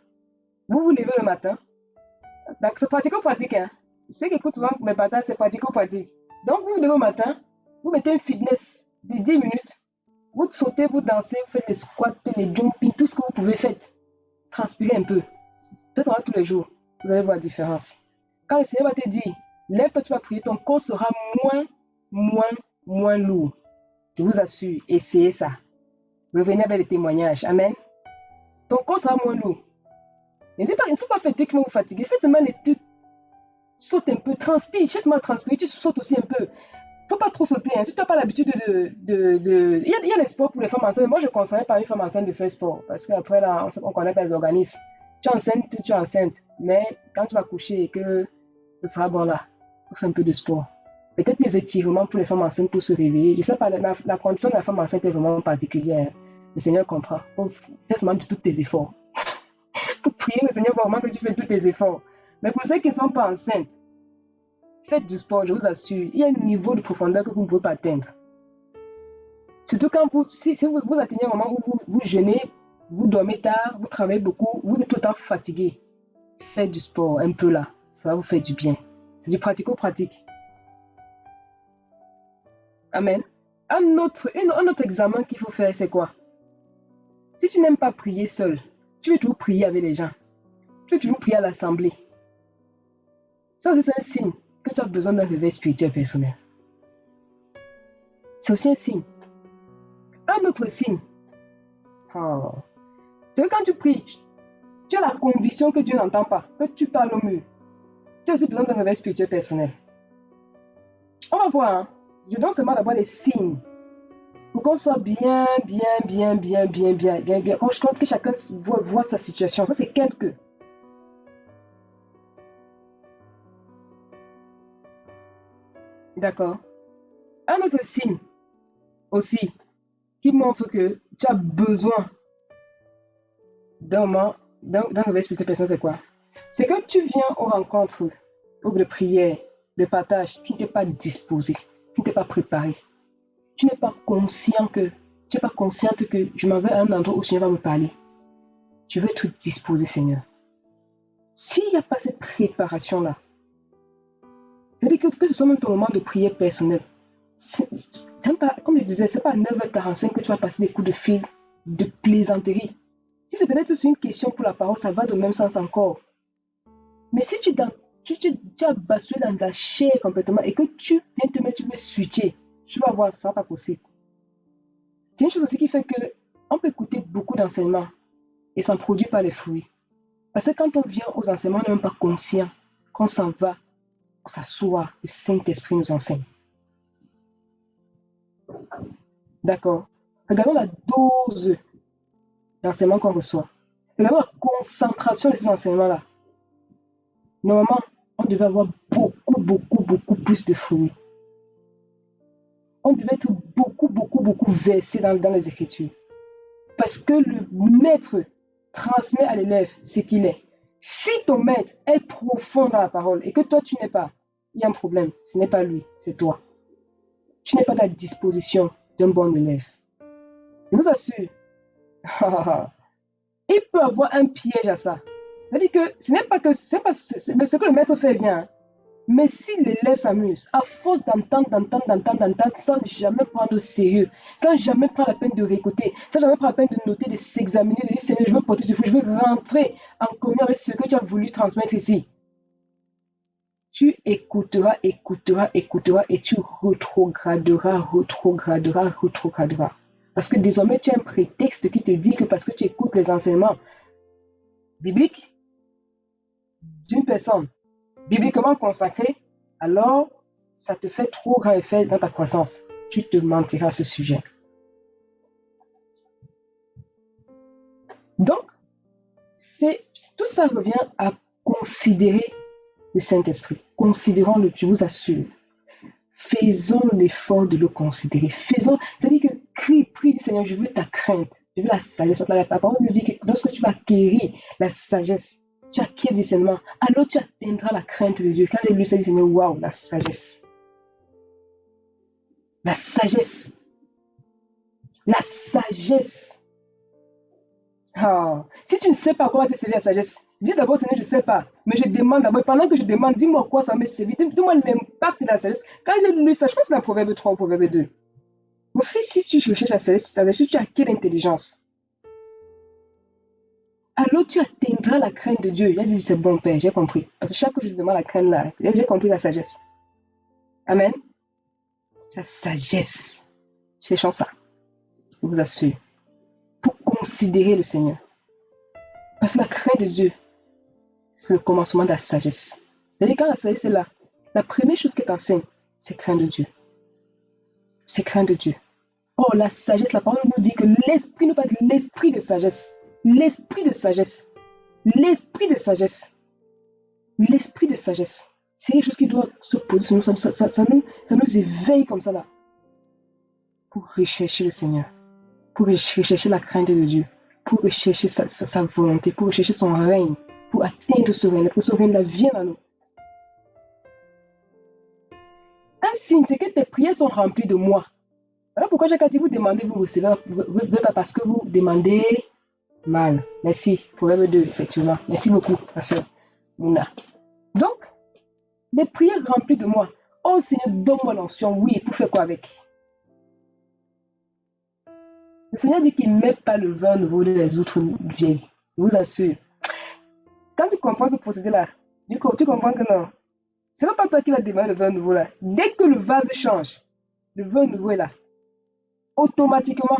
Vous vous levez le matin. C'est pratico-pratique. Hein. Ceux qui écoutent souvent mes partages, c'est pratico-pratique. Donc vous vous levez au matin, vous mettez un fitness de 10 minutes. Vous sautez, vous dansez, vous faites les squats, les jumping, tout ce que vous pouvez faire. Transpirez un peu. Faites-en tous les jours. Vous allez voir la différence. Quand le Seigneur va te dire, lève-toi, tu vas prier, ton corps sera moins lourd. Je vous assure, essayez ça. Revenez avec les témoignages. Amen. Ton corps sera moins lourd. Il ne faut pas faire des trucs qui vont vous fatiguer. Faites seulement les trucs. Saute un peu, transpire. Juste mal transpirer, tu sautes aussi un peu. Il ne faut pas trop sauter. Hein. Si tu n'as pas l'habitude Il y a des sports pour les femmes enceintes. Moi, je ne conseille pas une femme enceinte de faire sport. Parce qu'après, là, on ne connaît pas les organismes. Tu es enceinte. Mais quand tu vas coucher et que ce sera bon là, il faut faire un peu de sport. Peut-être des étirements pour les femmes enceintes pour se réveiller. Je ne sais pas, la condition de la femme enceinte est vraiment particulière. Le Seigneur comprend. Il faut faire seulement de tous tes efforts. Pour prier, le Seigneur voit vraiment que tu fais tous tes efforts. Mais pour ceux qui ne sont pas enceintes, faites du sport, je vous assure. Il y a un niveau de profondeur que vous ne pouvez pas atteindre. Surtout quand si vous atteignez un moment où vous jeûnez, vous dormez tard, vous travaillez beaucoup, vous êtes tout le temps fatigué. Faites du sport un peu là. Ça va vous faire du bien. C'est du pratico-pratique. Amen. Un autre examen qu'il faut faire, c'est quoi? Si tu n'aimes pas prier seul, Tu veux toujours prier avec les gens. Tu veux toujours prier à l'assemblée. Ça aussi, c'est un signe que tu as besoin d'un réveil spirituel personnel. C'est aussi un signe. Un autre signe, oh, c'est que quand tu pries, tu as la conviction que Dieu n'entend pas, que tu parles au mur. Tu as aussi besoin d'un réveil spirituel personnel. On va voir, hein. Je donne seulement d'abord les signes pour qu'on soit bien. Que chacun voit sa situation. Ça, c'est quelques. D'accord. Un autre signe aussi qui montre que tu as besoin d'un réveil spirituel personnel, c'est quoi? C'est que tu viens aux rencontres de prière, de partage, tu n'es pas disposé, tu n'es pas préparé. Tu n'es pas consciente que je m'en vais à un endroit où le Seigneur va me parler. Je veux être disposé, Seigneur. S'il n'y a pas cette préparation-là, c'est-à-dire que ce soit même ton moment de prière personnelle, comme je disais, ce n'est pas à 9h45 que tu vas passer des coups de fil de plaisanterie. Si c'est peut-être une question pour la parole, ça va dans le même sens encore. Mais si tu as basculé dans la chair complètement et que tu viens te mettre, tu veux switcher, tu vas voir, ça, pas possible. C'est une chose aussi qui fait qu'on peut écouter beaucoup d'enseignements et ça ne produit pas les fruits. Parce que quand on vient aux enseignements, on n'est même pas conscient qu'on s'en va, qu'on s'assoit, le Saint-Esprit nous enseigne. D'accord. Regardons la dose d'enseignement qu'on reçoit. Regardons la concentration de ces enseignements-là. Normalement, on devait avoir beaucoup plus de fruits. On devait être beaucoup versé dans les Écritures. Parce que le maître transmet à l'élève ce qu'il est. Si ton maître est profond dans la parole et que toi tu n'es pas, il y a un problème. Ce n'est pas lui, c'est toi. Tu n'es pas à la disposition d'un bon élève. Je vous assure, il peut avoir un piège à ça. C'est-à-dire que ce n'est pas ce que le maître fait bien. Mais si l'élève s'amuse, à force d'entendre, sans jamais prendre au sérieux, sans jamais prendre la peine de réécouter, sans jamais prendre la peine de noter, de s'examiner, de dire Seigneur, je veux porter du fruit, je veux rentrer en communion avec ce que tu as voulu transmettre ici. Tu écouteras et tu rétrograderas. Parce que désormais, tu as un prétexte qui te dit que parce que tu écoutes les enseignements bibliques d'une personne bibliquement consacré, alors ça te fait trop grand effet dans ta croissance. Tu te mentiras à ce sujet. Donc, tout ça revient à considérer le Saint-Esprit. Considérons-le, je vous assure. Faisons l'effort de le considérer. C'est-à-dire que prie, Seigneur, je veux ta crainte, je veux la sagesse. La parole nous dit que lorsque tu vas acquérir la sagesse, tu acquiers le discernement, alors tu atteindras la crainte de Dieu. Quand les lui dit Seigneur, waouh, la sagesse. La sagesse. La sagesse. Oh. Si tu ne sais pas comment te servir la sagesse, dis d'abord Seigneur, je ne sais pas. Mais je demande d'abord, pendant que je demande, dis-moi quoi ça me servir. Dis-moi l'impact de la sagesse. Quand j'ai lu ça, je pense que c'est dans Proverbe 3 ou Proverbe 2. Mon fils, si tu recherches la sagesse, tu acquiers l'intelligence. Alors tu atteindras la crainte de Dieu. Il a dit, c'est bon Père, j'ai compris. Parce que chaque fois que je demande la crainte là, j'ai compris la sagesse. Amen. La sagesse. Cherchons ça. Je vous assure. Pour considérer le Seigneur. Parce que la crainte de Dieu, c'est le commencement de la sagesse. C'est-à-dire quand la sagesse est là, la première chose qu'elle t'enseigne, c'est craindre Dieu. C'est craindre Dieu. Oh, la sagesse, la parole nous dit que l'esprit nous parle de l'esprit de sagesse. L'esprit de sagesse. L'esprit de sagesse. L'esprit de sagesse. C'est quelque chose qui doit se poser sur nous. Ça nous éveille comme ça là. Pour rechercher le Seigneur. Pour rechercher la crainte de Dieu. Pour rechercher sa volonté. Pour rechercher son règne. Pour atteindre ce règne. Pour que ce règne-là vienne à nous. Un signe, c'est que tes prières sont remplies de moi. Voilà pourquoi j'ai dit vous demandez, vous recevez pas parce que vous demandez mal. Merci. Proverbe 2, effectivement. Merci beaucoup, ma soeur Mouna. Donc, des prières remplies de moi. Oh Seigneur, donne-moi l'onction. Oui, pour faire quoi avec? Le Seigneur dit qu'il ne met pas le vin nouveau dans les outres vieilles. Je vous assure. Quand tu comprends ce procédé-là, tu comprends que non. Ce n'est pas toi qui vas démarrer le vin nouveau là. Dès que le vase change, le vin nouveau est là. Automatiquement,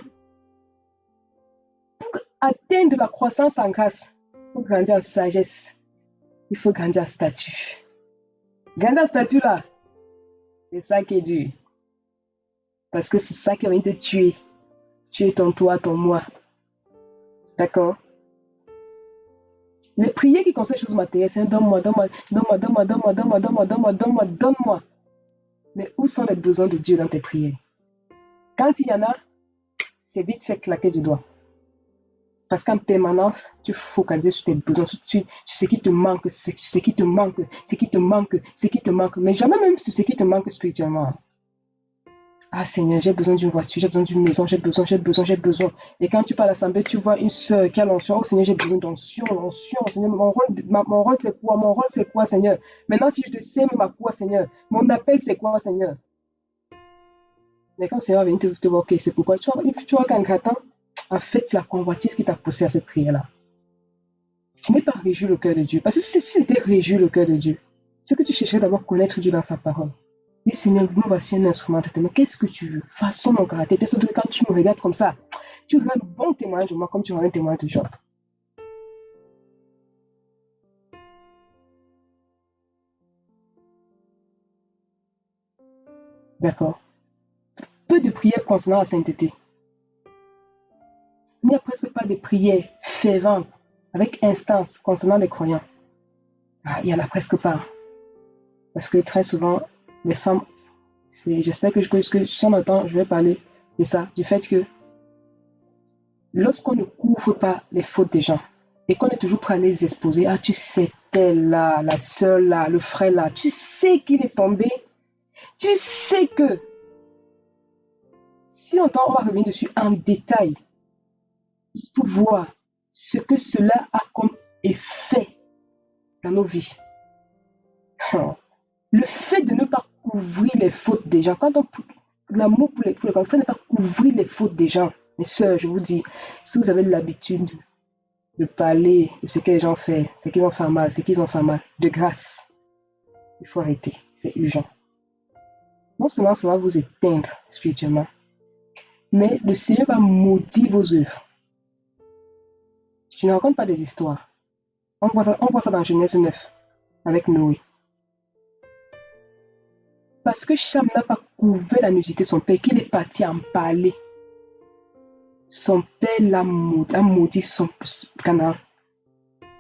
pour atteindre la croissance en grâce, il faut grandir en sagesse. Il faut grandir en statut. Grandir en statut là, c'est ça qui est dur. Parce que c'est ça qui va te tuer. Tuer ton toi, ton moi. D'accord? Les prières qui concernent les choses matérielles, c'est donne-moi, donne-moi, donne-moi, donne-moi, donne-moi, donne-moi, donne-moi, donne-moi, donne-moi, donne-moi. Mais où sont les besoins de Dieu dans tes prières? Quand il y en a, c'est vite fait claquer du doigt. Parce qu'en permanence, tu focalises sur tes besoins, sur ce qui te manque, sur ce qui te manque, ce qui te manque, ce qui te manque, mais jamais même sur ce qui te manque spirituellement. Ah Seigneur, j'ai besoin d'une voiture, j'ai besoin d'une maison, j'ai besoin. Et quand tu pars à l'assemblée, tu vois une soeur qui a l'onction. Oh Seigneur, j'ai besoin d'onction, Seigneur, mon rôle c'est quoi? Mon rôle c'est quoi, Seigneur? Maintenant, si je te sème ma quoi, Seigneur? Mon appel c'est quoi, Seigneur? Mais quand le Seigneur va venir te voir, ok, c'est pourquoi tu vois qu'en grattant, en fait, c'est la convoitise qui t'a poussé à cette prière-là. Tu n'es pas réjoui le cœur de Dieu. Parce que si c'était réjoui le cœur de Dieu, c'est que tu chercherais d'abord connaître Dieu dans sa parole. Dis Seigneur, me voici un instrument de mais qu'est-ce que tu veux? Façon mon caractère. Telle sorte que quand tu me regardes comme ça, tu rends un bon témoignage de moi comme tu rends un témoignage de Job. D'accord? Peu de prières concernant la sainteté. Il n'y a presque pas de prières ferventes avec instance concernant les croyants. Ah, il n'y en a presque pas. Parce que très souvent, les femmes, j'espère que si on entend, je vais parler de ça, du fait que lorsqu'on ne couvre pas les fautes des gens et qu'on est toujours prêt à les exposer, ah tu sais, telle là, la soeur là, le frère là, tu sais qu'il est tombé, tu sais que si on va revenir dessus en détail pour voir ce que cela a comme effet dans nos vies. Le fait de ne pas couvrir les fautes des gens, quand on l'amour pour les gens, le fait de ne pas couvrir les fautes des gens, mes soeurs, je vous dis, si vous avez l'habitude de parler de ce que les gens font, ce qu'ils ont fait mal, de grâce, il faut arrêter, c'est urgent. Non seulement ça va vous éteindre spirituellement, mais le Seigneur va maudire vos œuvres. Je ne raconte pas des histoires. On voit ça dans Genèse 9, avec Noé. Parce que Cham n'a pas couvert la nudité de son père, qu'il est parti en parler. Son père l'a maudit son Canaan.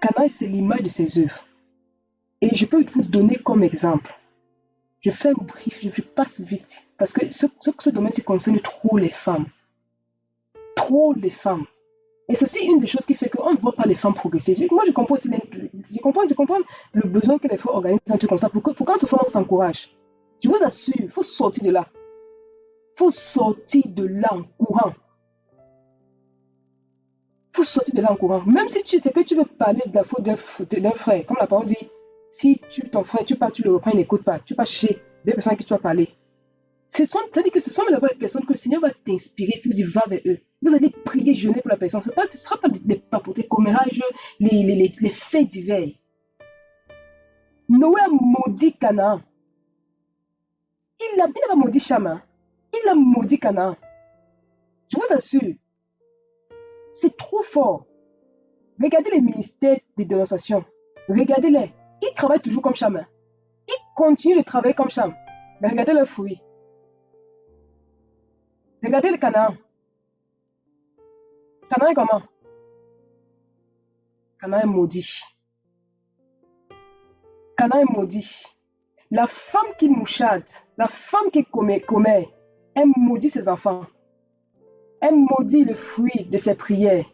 Canaan, c'est l'image de ses œuvres. Et je peux vous donner comme exemple. Je fais un brief, je passe vite. Parce que ce domaine-ci concerne trop les femmes. Trop les femmes. Et c'est aussi une des choses qui fait qu'on ne voit pas les femmes progresser. Moi, je comprends aussi le besoin que les femmes organisent un truc comme ça pour qu'entre femmes, on s'encourage. Je vous assure, il faut sortir de là. Il faut sortir de là en courant. Il faut sortir de là en courant. Même si tu sais que tu veux parler de la faute d'un frère, comme la parole dit, si ton frère, tu le reprends, il n'écoute pas, tu vas chercher des personnes à qui tu vas parler. C'est-à-dire que ce sont d'abord les personnes que le Seigneur va t'inspirer, puis il va vers eux. Vous allez prier, jeûner pour la personne. Ce ne sera pas des papotés, commérages, les faits divers. Noé a maudit Canaan. Il n'a pas maudit Cham. Il a maudit Canaan. Je vous assure, c'est trop fort. Regardez les ministères de dénonciation. Regardez-les. Ils travaillent toujours comme Cham. Ils continuent de travailler comme Cham. Mais regardez leurs fruits. Regardez le Canaan. Canaan est comment? Canaan est maudit. Canaan est maudit. La femme qui mouchade, la femme qui commet, elle maudit ses enfants. Elle maudit le fruit de ses prières.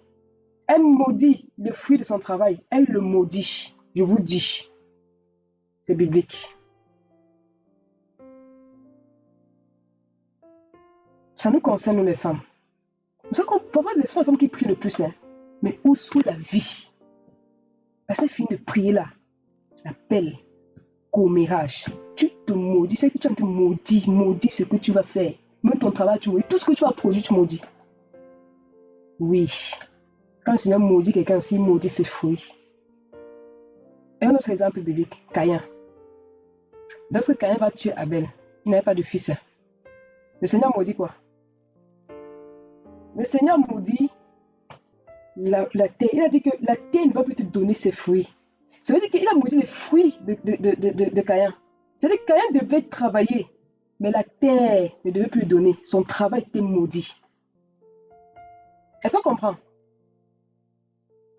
Elle maudit le fruit de son travail. Elle le maudit. Je vous dis. C'est biblique. Ça nous concerne, nous les femmes. Vous savez qu'on peut voir des femmes qui prient le plus, hein? Mais où est la vie? Parce qu'elle finit de prier là. L'appel, commérage. Tu te maudis. C'est que tu te maudis ce que tu vas faire. Même ton travail, tu maudis. Tout ce que tu vas produire, tu maudis. Oui. Quand le Seigneur maudit quelqu'un aussi, il maudit ses fruits. Et un autre exemple biblique, Caïn. Lorsque Caïn va tuer Abel, il n'avait pas de fils. Le Seigneur maudit quoi? Le Seigneur maudit la terre. Il a dit que la terre ne va plus te donner ses fruits. Ça veut dire qu'il a maudit les fruits de Caïn. C'est-à-dire que Caïn devait travailler, mais la terre ne devait plus lui donner. Son travail était maudit. Est-ce qu'on comprend?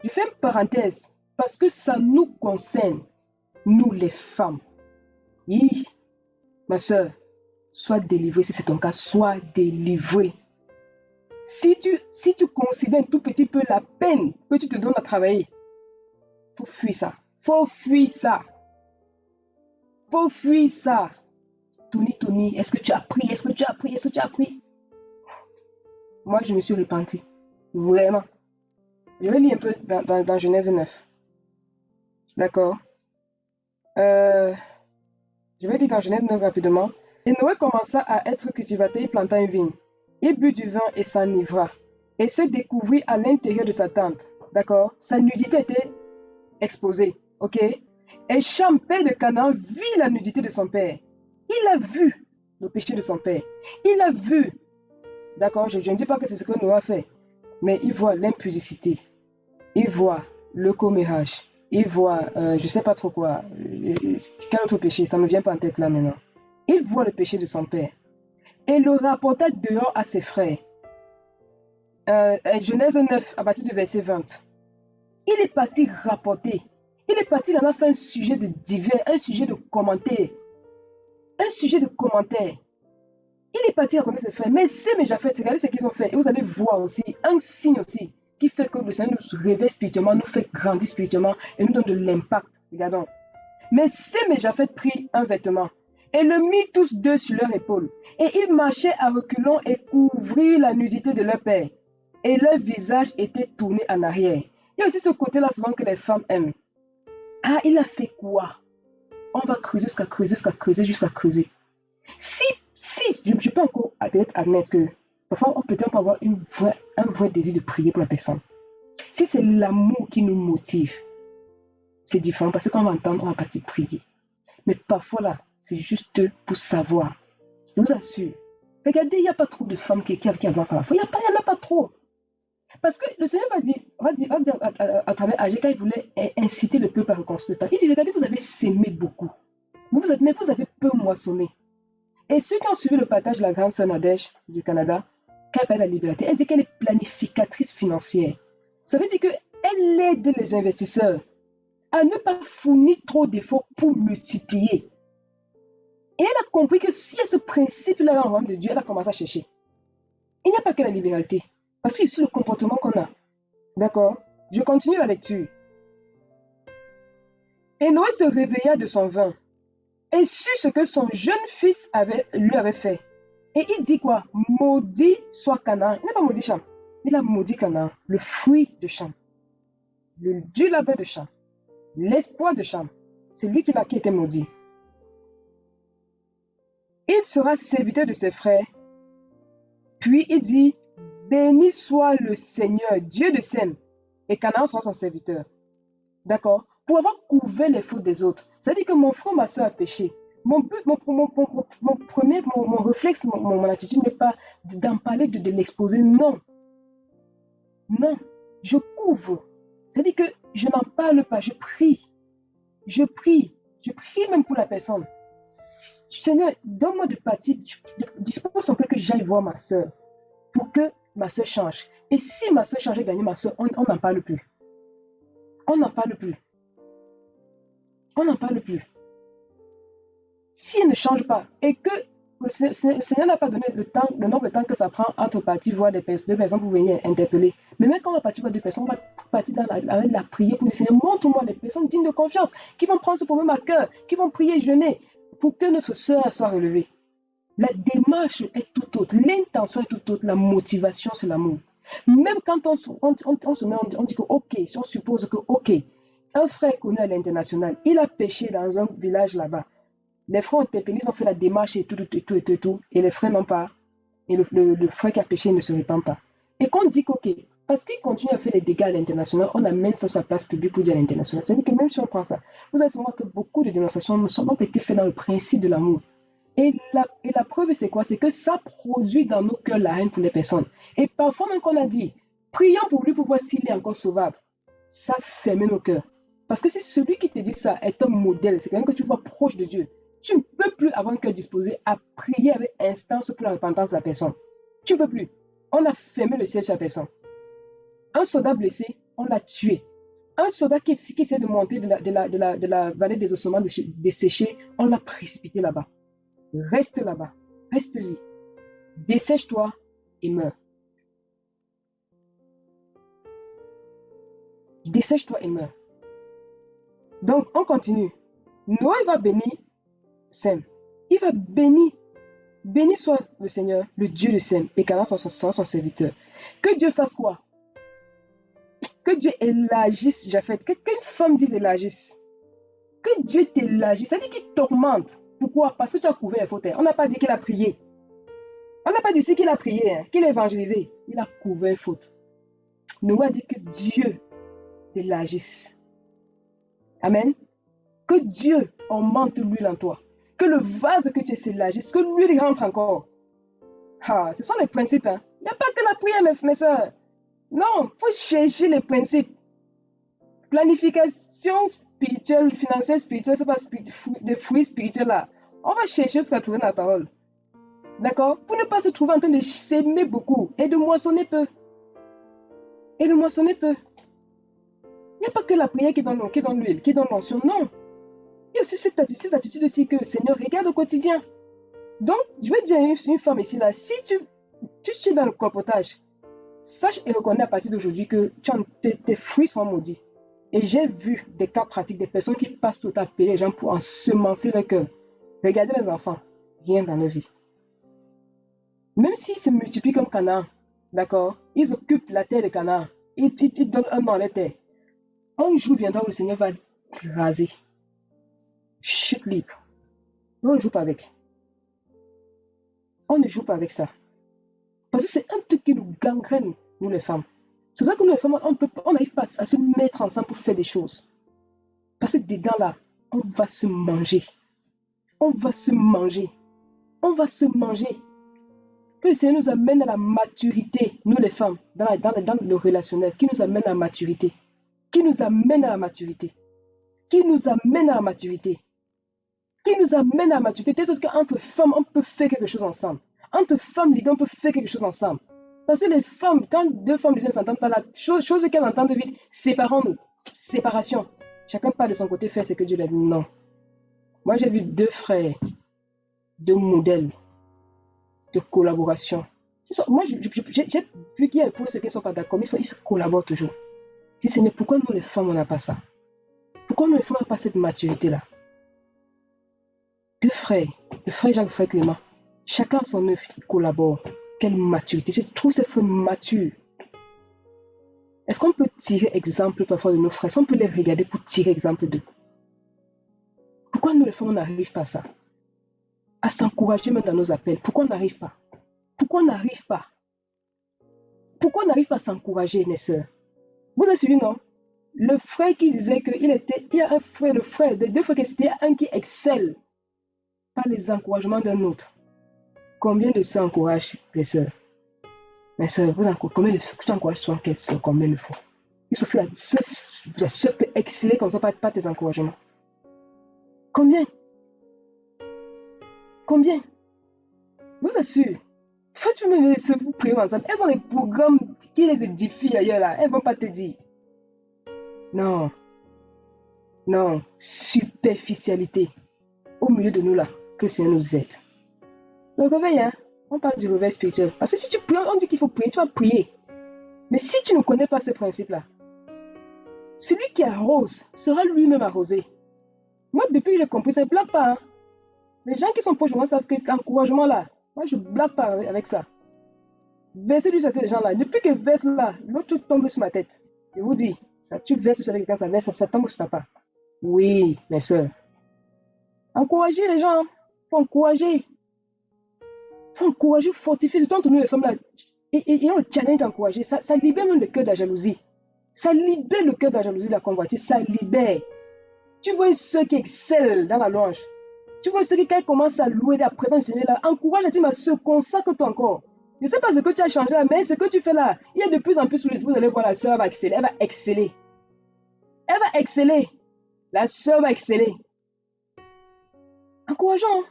Je fais une parenthèse parce que ça nous concerne, nous les femmes. Oui, ma soeur, sois délivrée si c'est ton cas, sois délivrée. Si tu considères un tout petit peu la peine que tu te donnes à travailler, faut fuir ça. Faut fuir ça. Faut fuir ça. Tony, est-ce que tu as pris? Est-ce que tu as pris? Est-ce que tu as pris? Moi, je me suis repentie. Vraiment. Je vais lire un peu dans Genèse 9. D'accord. Je vais lire dans Genèse 9 rapidement. Et Noé commença à être cultivateur et planta une vigne. Il but du vin et s'enivra. Et se découvrit à l'intérieur de sa tente. D'accord. Sa nudité était exposée. Ok. Et Cham, père de Canaan, vit la nudité de son père. Il a vu le péché de son père. Il a vu. D'accord. Je ne dis pas que c'est ce que Noé a fait. Mais il voit l'impudicité. Il voit le commérage. Il voit, je ne sais pas trop quoi. Quel autre péché? Ça ne me vient pas en tête là maintenant. Il voit le péché de son père. Et le rapporta dehors à ses frères. Genèse 9, à partir du verset 20. Il est parti rapporter. Il est parti, il en a fait un sujet de divers, un sujet de commentaire. Un sujet de commentaire. Il est parti raconter ses frères. Mais Sem et Japheth, regardez ce qu'ils ont fait. Et vous allez voir aussi, un signe aussi, qui fait que le Seigneur nous réveille spirituellement, nous fait grandir spirituellement et nous donne de l'impact. Regardons. Mais Sem et Japheth prirent un vêtement et le mit tous deux sur leur épaule. Et ils marchaient à reculons et couvrirent la nudité de leur père. Et leur visage était tourné en arrière. Il y a aussi ce côté-là souvent que les femmes aiment. Ah, il a fait quoi? On va creuser jusqu'à creuser, jusqu'à creuser, jusqu'à creuser. Si, je peux encore peut-être admettre que parfois on peut avoir un vrai désir de prier pour la personne. Si c'est l'amour qui nous motive, c'est différent parce qu'on va entendre, on va partir prier. Mais parfois là, c'est juste pour savoir. Je vous assure. Regardez, il n'y a pas trop de femmes qui avancent à la foi. Il n'y en a pas trop. Parce que le Seigneur va dire à travers Agé, quand il voulait inciter le peuple à reconstruire le temple, il dit, regardez, vous avez sémé beaucoup. Mais vous avez peu moissonné. Et ceux qui ont suivi le partage de la grande sœur Nadège du Canada, quand elle parle de la liberté, elle dit qu'elle est planificatrice financière. Ça veut dire qu'elle aide les investisseurs à ne pas fournir trop d'efforts pour multiplier. Et elle a compris que si elle ce principe-là est en royaume de Dieu, elle a commencé à chercher. Il n'y a pas que la libéralité. Parce qu'il y a aussi le comportement qu'on a. D'accord? Je continue la lecture. Et Noé se réveilla de son vin et sut ce que son jeune fils lui avait fait. Et il dit quoi? Maudit soit Canaan. Il n'a pas maudit Cham. Il a maudit Canaan, le fruit de Cham, le dur labeur de Cham, l'espoir de Cham. C'est lui qui a été maudit. Il sera serviteur de ses frères. Puis il dit, béni soit le Seigneur, Dieu de Sem, et Canaan sera son serviteur. D'accord? Pour avoir couvert les fautes des autres. C'est-à-dire que mon frère, ma soeur a péché. Mon réflexe, mon attitude n'est pas d'en parler, de l'exposer. Non. Non. Je couvre. C'est-à-dire que je n'en parle pas, je prie. Je prie. Je prie même pour la personne. Seigneur, donne-moi de partir. Dispose son cœur que j'aille voir ma soeur. Pour que ma soeur change. Et si ma soeur change et gagne ma soeur, on n'en parle plus. On n'en parle plus. On n'en parle plus. Si elle ne change pas et que le Seigneur n'a pas donné le nombre de temps que ça prend entre partir voir deux personnes pour venir interpeller. Mais même quand on va partir voir deux personnes, on va partir avec la prière pour dire Seigneur, montre-moi des personnes dignes de confiance qui vont prendre ce problème à cœur, qui vont prier et jeûner pour que notre soeur soit relevée. La démarche est tout autre, l'intention est tout autre, la motivation c'est l'amour. Même quand on se met, on dit que ok, si on suppose que ok, un frère connu à l'international, il a péché dans un village là-bas. Les frères ont interpellé, ils ont fait la démarche et tout, et les frères n'ont pas. Et le frère qui a péché ne se répand pas. Et qu'on dit qu'ok, Parce qu'ils continuent à faire des dégâts à l'international, on amène ça sur la place publique pour dire à l'international. C'est-à-dire que même si on prend ça, vous allez savoir que beaucoup de dénonciations n'ont pas été faites dans le principe de l'amour. Et la preuve, c'est quoi? C'est que ça produit dans nos cœurs la haine pour les personnes. Et parfois même qu'on a dit, prions pour lui pour voir s'il est encore sauvable. Ça ferme nos cœurs. Parce que si celui qui te dit ça est un modèle, c'est quelqu'un que tu vois proche de Dieu, tu ne peux plus avoir un cœur disposé à prier avec instance pour la repentance de la personne. Tu ne peux plus. On a fermé le ciel sur la personne. Un soldat blessé, on l'a tué. Un soldat qui essaie de monter de la vallée des ossements desséchés, on l'a précipité là-bas. Reste là-bas. Reste-y. Dessèche-toi et meurs. Dessèche-toi et meurs. Donc, on continue. Noël va bénir Sem. Il va bénir. Béni soit le Seigneur, le Dieu de Sem, et qu'Allah soit son serviteur. Que Dieu fasse quoi? Que Dieu élargisse Japheth. Qu'une femme dise élargisse. Que Dieu t'élargisse. Ça dit qu'il tormente. Pourquoi? Parce que tu as couvert les fautes. On n'a pas dit qu'il a prié. On n'a pas dit qu'il a prié, qu'il a évangélisé. Il a couvert les fautes. Noé a dit que Dieu t'élargisse. Amen. Que Dieu augmente l'huile en toi. Que le vase que tu es s'élargisse. Que l'huile rentre encore. Ah, ce sont les principes. Hein. Il n'y a pas que la prière, mes soeurs. Non, il faut chercher les principes. Planification spirituelle, financière spirituelle, c'est pas des fruits spirituels là. On va chercher ce qu'on trouve dans la parole. D'accord? Pour ne pas se trouver en train de s'aimer beaucoup et de moissonner peu. Et de moissonner peu. Il n'y a pas que la prière qui donne l'huile, qui donne l'onction. Non. Il y a aussi cette attitude aussi que le Seigneur regarde au quotidien. Donc, je vais dire à une femme ici là, si tu es dans le colpotage, sache et reconnais à partir d'aujourd'hui que tes fruits sont maudits. Et j'ai vu des cas pratiques, des personnes qui passent tout à payer les gens pour ensemencer leur cœur. Regardez les enfants, rien dans leur vie. Même s'ils se multiplient comme Canaan, d'accord, ils occupent la terre de Canaan, ils donnent un nom à la terre. Un jour viendra où le Seigneur va raser. Chute libre. On ne joue pas avec. On ne joue pas avec ça. Parce que c'est un truc qui nous gangrène, nous les femmes. C'est vrai que nous les femmes, on n'arrive pas à se mettre ensemble pour faire des choses. Parce que dedans là, on va se manger. On va se manger. On va se manger. Que le Seigneur nous amène à la maturité, nous les femmes, dans le relationnel, qui nous amène à la maturité. Qui nous amène à la maturité. Qui nous amène à la maturité. Qui nous amène à la maturité. Telle sorte qu'entre femmes, on peut faire quelque chose ensemble. Entre femmes leaders, on peut faire quelque chose ensemble. Parce que les femmes, quand deux femmes leaders ne s'entendent pas, la chose qu'elles entendent vite, séparons-nous. Séparation. Chacun part de son côté faire ce que Dieu lui a dit. Non. Moi, j'ai vu deux frères, deux modèles de collaboration. Moi, j'ai vu qu'il y a pour ceux qui ne sont pas d'accord, mais ils se collaborent toujours. Je dis, Seigneur, pourquoi nous les femmes, on n'a pas ça? Pourquoi nous les femmes, on n'a pas cette maturité-là? Deux frères, le frère Jacques, le frère Clément, chacun a son œuvre, ils collaborent. Quelle maturité. Je trouve ces frères matures. Est-ce qu'on peut tirer exemple parfois de nos frères? Est-ce qu'on peut les regarder pour tirer exemple d'eux? Pourquoi nous les femmes, on n'arrive pas à ça? À s'encourager même dans nos appels. Pourquoi on n'arrive pas? Pourquoi on n'arrive pas? Pourquoi on n'arrive pas à s'encourager, mes sœurs? Vous avez suivi, non? Le frère qui disait qu'il y a un frère, deux frères qui c'était un qui excelle par les encouragements d'un autre. Combien de sœurs encouragent les sœurs? Mes sœurs, combien de sœurs tu encourages souvent quelle sœur? Combien de fois? Parce que la sœur peut exceller comme ça par tes encouragements. Combien? Combien? Je vous assure. Faut que tu me laisses vous prier ensemble. Elles ont des programmes qui les édifient ailleurs là. Elles ne vont pas te dire. Non. Non. Superficialité. Au milieu de nous là. Que le Seigneur nous aide. Le réveil, hein. On parle du réveil spirituel. Parce que si tu pries, on dit qu'il faut prier, tu vas prier. Mais si tu ne connais pas ces principes-là, celui qui arrose sera lui-même arrosé. Moi, depuis que j'ai compris ça, je ne blague pas. Hein. Les gens qui sont proches de moi savent que cet encouragement-là, moi, je ne blague pas avec ça. Verser du côté des gens là. Depuis que verse là, l'autre tombe sur ma tête. Je vous dis, ça, tu verses sur quelqu'un, ça verse, ça tombe sur ta part. Oui, mes soeurs. Encouragez les gens. Il faut encourager. Il faut encourager, fortifier. Surtout entre nous les femmes là. et on le challenge encouragé. Ça libère même le cœur de la jalousie. Ça libère le cœur de la jalousie, de la convoitise. Ça libère. Tu vois ceux qui excellent dans la louange. Tu vois ceux qui, quand ils commencent à louer la présence du Seigneur, là, encourage la team à se consacre-toi encore. Je ne sais pas ce que tu as changé là, mais ce que tu fais là, il y a de plus en plus, vous allez voir la soeur, elle va exceller. Elle va exceller. Elle va exceller. La soeur va exceller. Encourageant.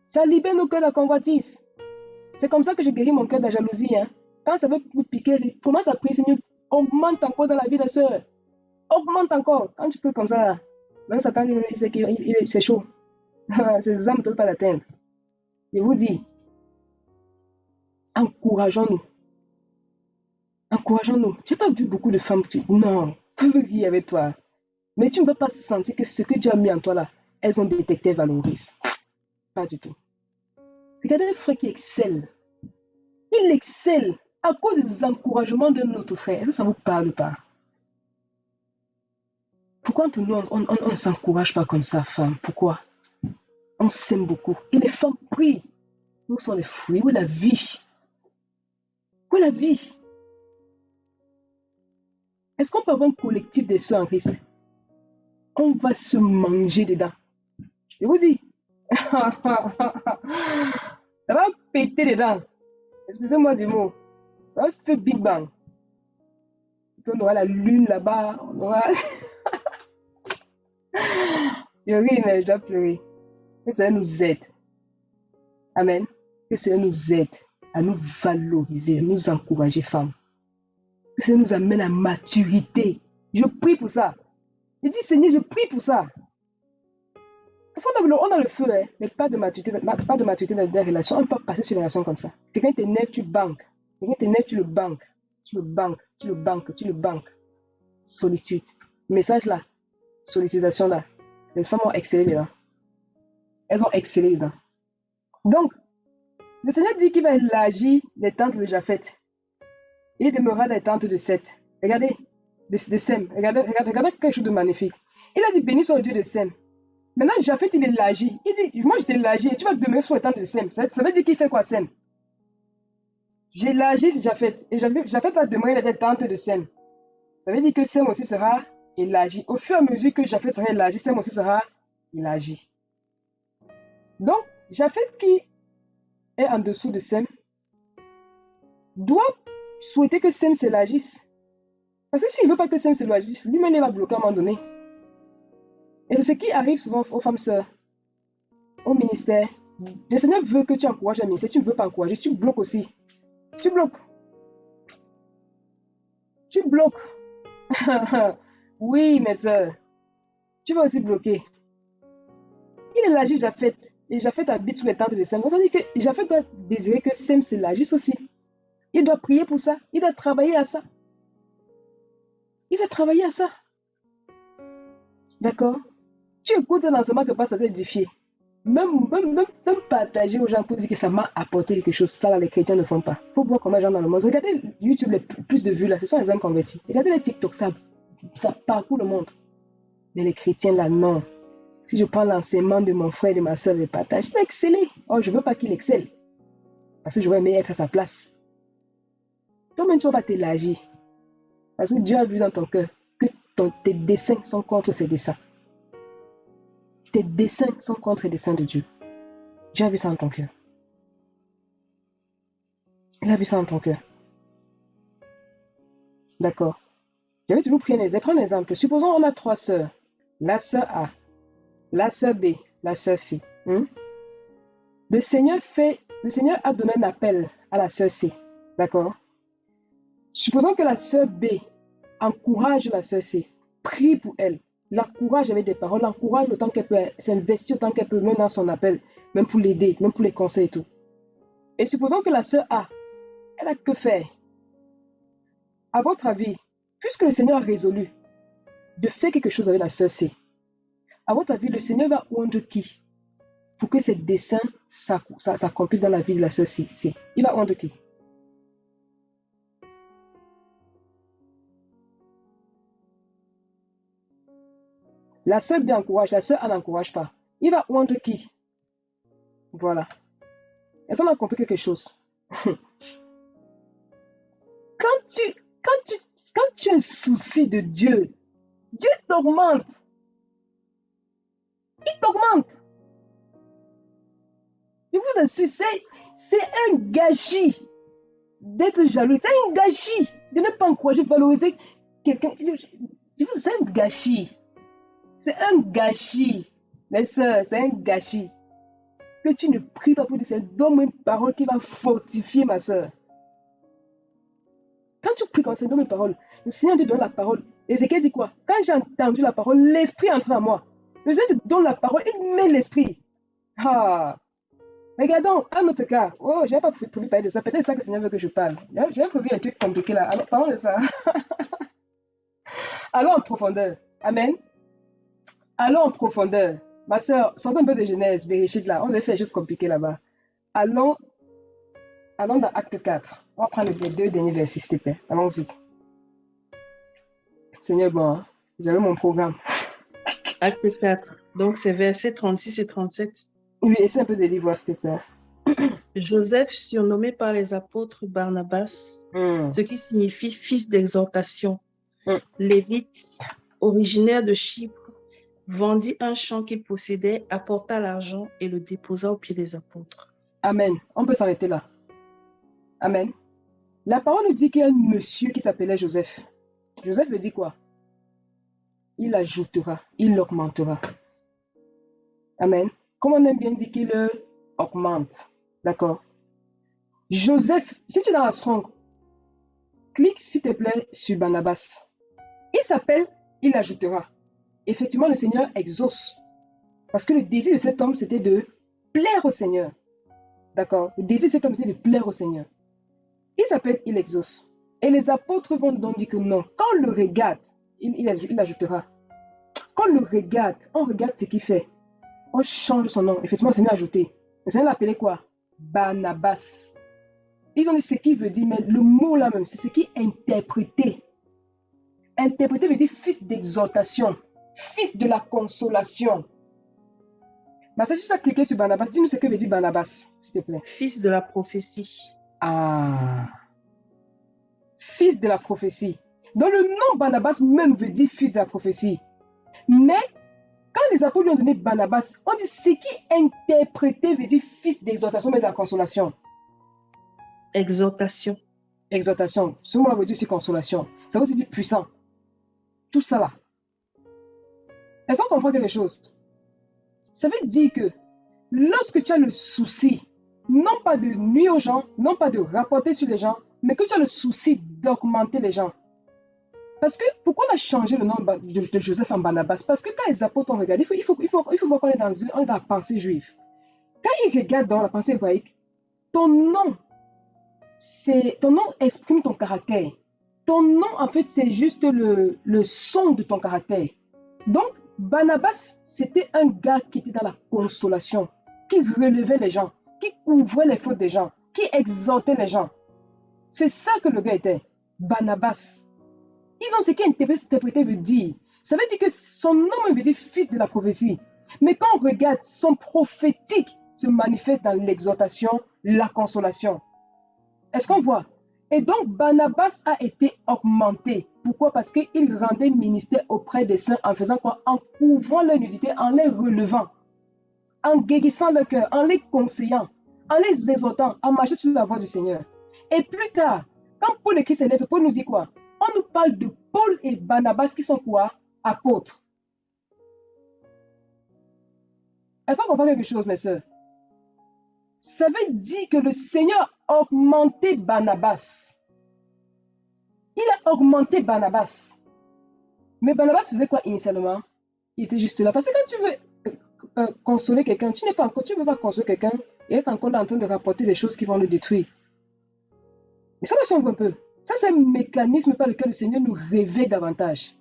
Ça libère nos cœurs de la convoitise. C'est comme ça que je guéris mon cœur de la jalousie. Hein. Quand ça veut me piquer, commence à prier, Seigneur, augmente encore dans la vie de la soeur. Augmente encore. Quand tu peux comme ça, même Satan, c'est chaud. Ces âmes ne peuvent pas l'atteindre. Je vous dis, encourageons-nous. Encourageons-nous. Je n'ai pas vu beaucoup de femmes qui disent, non, je veux vivre avec toi. Mais tu ne vas pas sentir que ce que Dieu a mis en toi là, elles ont détecté, valorisent. Pas du tout. Regardez un frère qui excelle. Il excelle à cause des encouragements de notre frère. Est-ce que ça ne vous parle pas? Pourquoi entre nous, on ne s'encourage pas comme ça, femme? Pourquoi? On s'aime beaucoup. Et les femmes prient. Où sont les fruits? Où est la vie? Où est la vie? Est-ce qu'on peut avoir un collectif des sœurs en Christ? On va se manger dedans. Je vous dis. Ça va péter dedans. Excusez-moi du mot. Ça va faire Big Bang. On aura la lune là-bas. On aura... Je ris, mais je dois pleurer. Que cela nous aide. Amen. Que cela nous aide à nous valoriser, à nous encourager, femmes. Que cela nous amène à maturité. Je prie pour ça. Je dis, Seigneur, je prie pour ça. Parfois, on a le feu, hein, mais pas de maturité dans des relations. On ne peut pas passer sur les relations comme ça. Quelqu'un t'énerve, tu banques. Quelqu'un t'énerve, tu le banques. Tu le banques, tu le banques, tu le banques. Solitude. Message là. Sollicitation là. Les femmes ont excellé dedans. Elles ont excellé dedans. Donc, le Seigneur dit qu'il va élargir les tentes de Japheth. Il demeurera dans les tentes de Seth. Regardez, de Sem. Regardez quelque chose de magnifique. Il a dit, béni soit le Dieu de Sem. Maintenant, Japheth, il élargit. Il dit, moi, je t'élargis et tu vas demeurer sur les tentes de Sem. Ça veut dire qu'il fait quoi, Sem? J'élargis Japheth. Et Japheth va demeurer dans les tentes de Sem. Ça veut dire que Sem aussi sera élargi. Au fur et à mesure que Japheth sera élargi, Sem aussi sera élargi. Donc, Japheth qui est en dessous de Sem doit souhaiter que Sem s'élargisse. Parce que s'il ne veut pas que Sem s'élargisse, lui-même il va bloquer à un moment donné. Et c'est ce qui arrive souvent aux femmes sœurs, au ministère. Le Seigneur veut que tu encourages un ministère, tu ne veux pas encourager, tu bloques aussi. Tu bloques. Tu bloques. Oui, mes sœurs, tu vas aussi bloquer. Il élargit Japheth. Et Japheth habite sous les tentes de Sem. Ça veut dire que Japheth doit désirer que Sem s'élargisse aussi. Il doit prier pour ça. Il doit travailler à ça. Il doit travailler à ça. D'accord? Tu écoutes un enseignement que ça t'édifier. Même partager aux gens pour dire que ça m'a apporté quelque chose. Ça, là, les chrétiens ne font pas. Il faut voir comment les gens dans le monde. Regardez YouTube, les plus de vues, là, ce sont les hommes convertis. Regardez les TikTok, ça parcourt le monde. Mais les chrétiens, là, non. Si je prends l'enseignement de mon frère et de ma soeur et le partage, il va exceller. Oh, je ne veux pas qu'il excelle. Parce que j'aurais aimé être à sa place. Toi-même, tu ne vas pas t'élargir. Parce que Dieu a vu dans ton cœur que tes desseins sont contre ses desseins. Tes desseins sont contre les desseins de Dieu. Dieu a vu ça dans ton cœur. Il a vu ça dans ton cœur. D'accord. Je vais toujours prendre un exemple. Supposons on a 3 sœurs. La sœur A, la sœur B, la sœur C. Le Seigneur a donné un appel à la sœur C. D'accord? Supposons que la sœur B encourage la sœur C. Prie pour elle. L'encourage avec des paroles. L'encourage autant qu'elle peut. S'investir autant qu'elle peut, même dans son appel. Même pour l'aider, même pour les conseils et tout. Et supposons que la sœur A, elle a que faire. À votre avis, puisque le Seigneur a résolu de faire quelque chose avec la sœur C, à votre avis, le Seigneur va oindre qui pour que ses desseins s'accomplissent dans la vie de la sœur C? Il va oindre qui? La sœur B encourage, la sœur A n'encourage pas. Il va oindre qui? Voilà. Est-ce qu'on a compris quelque chose? tu, quand tu as un souci de Dieu, Dieu t'augmente. Il t'augmente. Je vous assure, c'est un gâchis d'être jaloux. C'est un gâchis de ne pas encourager, valoriser quelqu'un. C'est un gâchis. C'est un gâchis. Mes soeurs, c'est un gâchis. Que tu ne pries pas pour dire, c'est donne-moi une parole qui va fortifier ma soeur. Quand tu pries comme ça, donne une parole. Le Seigneur te donne la parole. Ézéchiel dit quoi? Quand j'ai entendu la parole, l'esprit entre en moi. Le Seigneur te donne la parole, il met l'esprit. Ah! Regardons un autre cas. Oh, je n'avais pas prévu parler de ça. Peut-être ça que le Seigneur veut que je parle. J'ai prévu un truc compliqué là. Alors, parlons de ça. Allons en profondeur. Amen. Allons en profondeur. Ma soeur, sortons un peu de Genèse, Bereshit là. On devait faire juste compliqué là-bas. Allons dans Acte 4. On va prendre les 2 derniers versets, s'il te plaît. Allons-y. Seigneur, bon, hein, j'avais mon programme. Acte 4. Donc, c'est versets 36 et 37. Oui, essaie un peu de lire, voir, s'il te plaît. Joseph, surnommé par les apôtres Barnabas, ce qui signifie fils d'exhortation, lévite, originaire de Chypre, vendit un champ qu'il possédait, apporta l'argent et le déposa aux pieds des apôtres. Amen. On peut s'arrêter là. Amen. La parole nous dit qu'il y a un monsieur qui s'appelait Joseph. Joseph veut dire quoi? Il ajoutera, il augmentera. Amen. Comme on aime bien dire qu'il augmente. D'accord? Joseph, si tu es dans la Strong, clique s'il te plaît sur Barnabas. Il s'appelle, il ajoutera. Effectivement, le Seigneur exauce. Parce que le désir de cet homme, c'était de plaire au Seigneur. D'accord? Le désir de cet homme était de plaire au Seigneur. Il s'appelle, il exauce. Et les apôtres vont donc dire que non. Quand on le regarde, il ajoutera. Quand on le regarde, on regarde ce qu'il fait. On change son nom. Effectivement, le Seigneur a ajouté. Le Seigneur l'appelait quoi? Barnabas. Ils ont dit ce qu'il veut dire, mais le mot là même, c'est ce qui est interprété. Interprété veut dire fils d'exhortation, fils de la consolation. Mais si tu as cliqué sur Barnabas, dis-nous ce que veut dire Barnabas, s'il te plaît. Fils de la prophétie. Ah. Fils de la prophétie. Donc le nom Barnabas même veut dire fils de la prophétie. Mais quand les apôtres lui ont donné Barnabas, on dit ce qui est interprété veut dire fils d'exhortation, mais de la consolation. Exhortation. Exhortation. Ce mot veut dire aussi consolation. Ça veut aussi dire puissant. Tout ça là. Est-ce qu'on comprend quelque chose? Ça veut dire que lorsque tu as le souci, non pas de nuire aux gens, non pas de rapporter sur les gens, mais que tu as le souci d'augmenter les gens. Parce que, pourquoi on a changé le nom de Joseph en Barnabas? Parce que quand les apôtres ont regardé, il faut voir qu'on est dans la pensée juive. Quand ils regardent dans la pensée hébraïque, ton nom exprime ton caractère. Ton nom, en fait, c'est juste le son de ton caractère. Donc, Barnabas, c'était un gars qui était dans la consolation, qui relevait les gens, qui couvrait les fautes des gens, qui exhortait les gens. C'est ça que le gars était, Barnabas. Ils ont ce qu'interpréter veut dire. Ça veut dire que son nom veut dire fils de la prophétie. Mais quand on regarde, son prophétique se manifeste dans l'exhortation, la consolation. Est-ce qu'on voit? Et donc, Barnabas a été augmenté. Pourquoi? Parce qu'il rendait ministère auprès des saints en faisant quoi? En couvrant leur nudité, en les relevant, en guérissant leur cœur, en les conseillant, en les exhortant à marcher sur la voie du Seigneur. Et plus tard, quand Paul écrit ses lettres, Paul nous dit quoi? On nous parle de Paul et Barnabas qui sont quoi? Apôtres. Est-ce qu'on comprend quelque chose, mes sœurs? Ça veut dire que le Seigneur a augmenté Barnabas. Il a augmenté Barnabas. Mais Barnabas faisait quoi initialement? Il était juste là. Parce que quand tu veux consoler quelqu'un, tu ne veux pas consoler quelqu'un et être encore là en train de rapporter des choses qui vont le détruire. Et ça me semble un peu. Ça, c'est un mécanisme par lequel le Seigneur nous réveille davantage.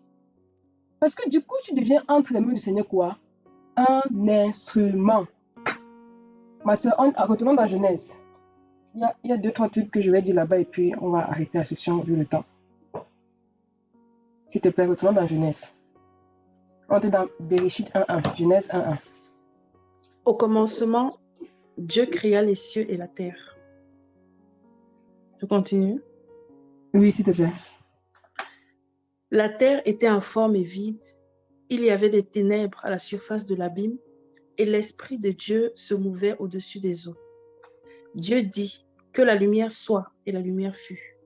Parce que du coup, tu deviens entre les mains du Seigneur quoi? Un instrument. Ma soeur, retournons dans Genèse. Il y a 2-3 trucs que je vais dire là-bas et puis on va arrêter la session vu le temps. S'il te plaît, retournons dans Genèse. On est dans Bereshit 1.1. Genèse 1.1. Au commencement, Dieu créa les cieux et la terre. Je continue. Oui, s'il te plaît. La terre était informe et vide. Il y avait des ténèbres à la surface de l'abîme et l'Esprit de Dieu se mouvait au-dessus des eaux. Dieu dit que la lumière soit et la lumière fut.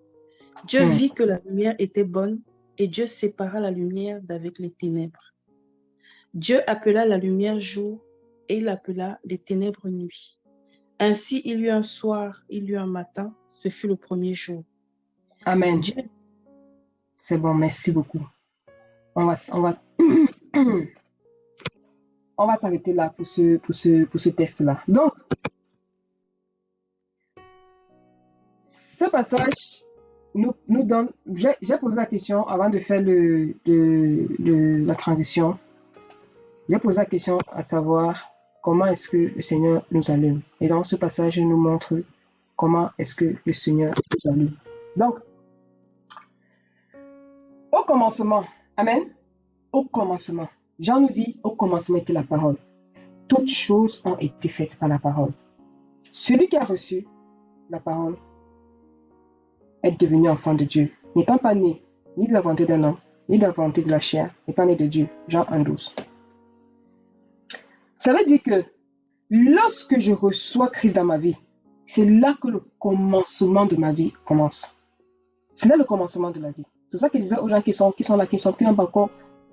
Dieu Hmm. vit que la lumière était bonne et Dieu sépara la lumière d'avec les ténèbres. Dieu appela la lumière jour et il appela les ténèbres nuit. Ainsi, il y eut un soir, il y eut un matin, ce fut le premier jour. Amen. Dieu, C'est bon, merci beaucoup. On va, on va s'arrêter là pour ce test-là. Donc, ce passage nous donne. J'ai posé la question avant de faire la transition. J'ai posé la question à savoir comment est-ce que le Seigneur nous allume. Et dans ce passage, il nous montre comment est-ce que le Seigneur nous allume. Donc, au commencement, Amen, au commencement, Jean nous dit, au commencement était la parole. Toutes choses ont été faites par la parole. Celui qui a reçu la parole est devenu enfant de Dieu, n'étant pas né ni de la volonté d'un homme, ni de la volonté de la chair, étant né de Dieu. Jean 1,12. Ça veut dire que lorsque je reçois Christ dans ma vie, c'est là que le commencement de ma vie commence. C'est là le commencement de la vie. C'est pour ça que je disais aux gens qui sont là, qui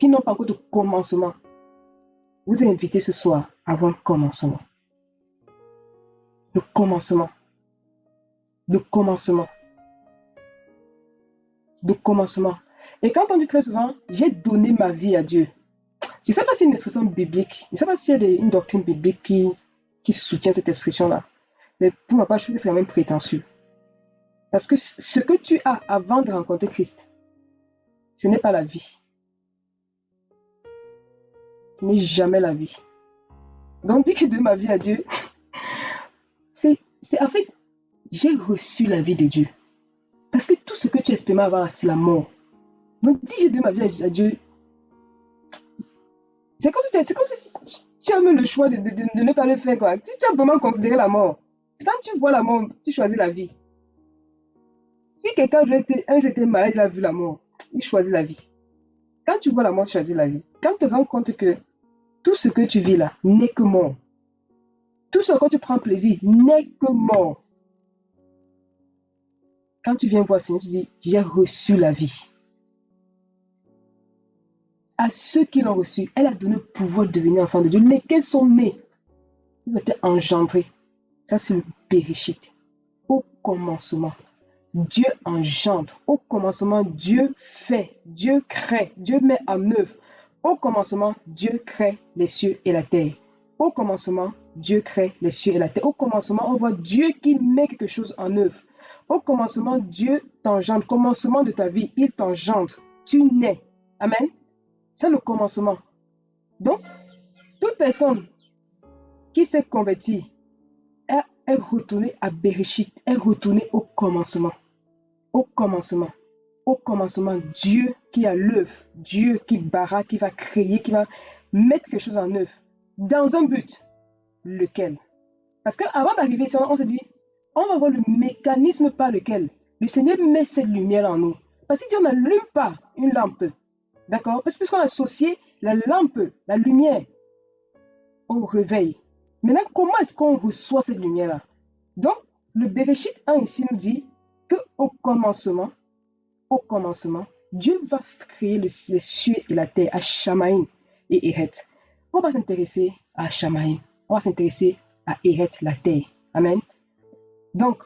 n'ont pas encore de commencement. Vous êtes invités ce soir à avoir le commencement. Le commencement. Le commencement. Le commencement. Et quand on dit très souvent, j'ai donné ma vie à Dieu, je ne sais pas si c'est une expression biblique, je ne sais pas s'il y a une doctrine biblique qui soutient cette expression-là. Mais pour ma part, je trouve que c'est quand même prétentieux. Parce que ce que tu as avant de rencontrer Christ, ce n'est pas la vie. Ce n'est jamais la vie. Donc, dire que de ma vie à Dieu, c'est en fait, j'ai reçu la vie de Dieu. Parce que tout ce que tu expérimentes avant, c'est la mort. Donc, dire que de ma vie à Dieu, c'est comme si tu as même le choix de ne pas le faire. Quoi. Tu as vraiment considéré la mort. Quand tu vois la mort, tu choisis la vie. Si quelqu'un un jour était malade, il a vu la mort, il choisit la vie. Quand tu vois la mort, tu choisis la vie. Quand tu te rends compte que tout ce que tu vis là n'est que mort, tout ce que tu prends plaisir n'est que mort. Quand tu viens voir le Seigneur, tu dis, j'ai reçu la vie. À ceux qui l'ont reçu, elle a donné le pouvoir de devenir enfants de Dieu, lesquels sont nés. Ils ont été engendrés. Ça, c'est le Bereshit. Au commencement, Dieu engendre. Au commencement, Dieu fait, Dieu crée, Dieu met en œuvre. Au commencement, Dieu crée les cieux et la terre. Au commencement, Dieu crée les cieux et la terre. Au commencement, on voit Dieu qui met quelque chose en œuvre. Au commencement, Dieu t'engendre. Commencement de ta vie, il t'engendre. Tu nais. Amen. C'est le commencement. Donc, toute personne qui s'est convertie est retournée à Bereshit, est retournée au commencement. Au commencement. Au commencement, Dieu qui a l'œuvre, Dieu qui barra, qui va créer, qui va mettre quelque chose en œuvre. Dans un but. Lequel? Parce qu'avant d'arriver ici, on se dit, on va voir le mécanisme par lequel le Seigneur met cette lumière en nous. Parce qu'il dit, on n'allume pas une lampe. D'accord? Parce qu'on a associé la lampe, la lumière, au réveil. Maintenant, comment est-ce qu'on reçoit cette lumière-là? Donc, le Bereshit 1 ici nous dit qu'au commencement, Dieu va créer les cieux et la terre à Shamaïm et Eret. On va s'intéresser à Shamaïm. On va s'intéresser à Eret, la terre. Amen. Donc,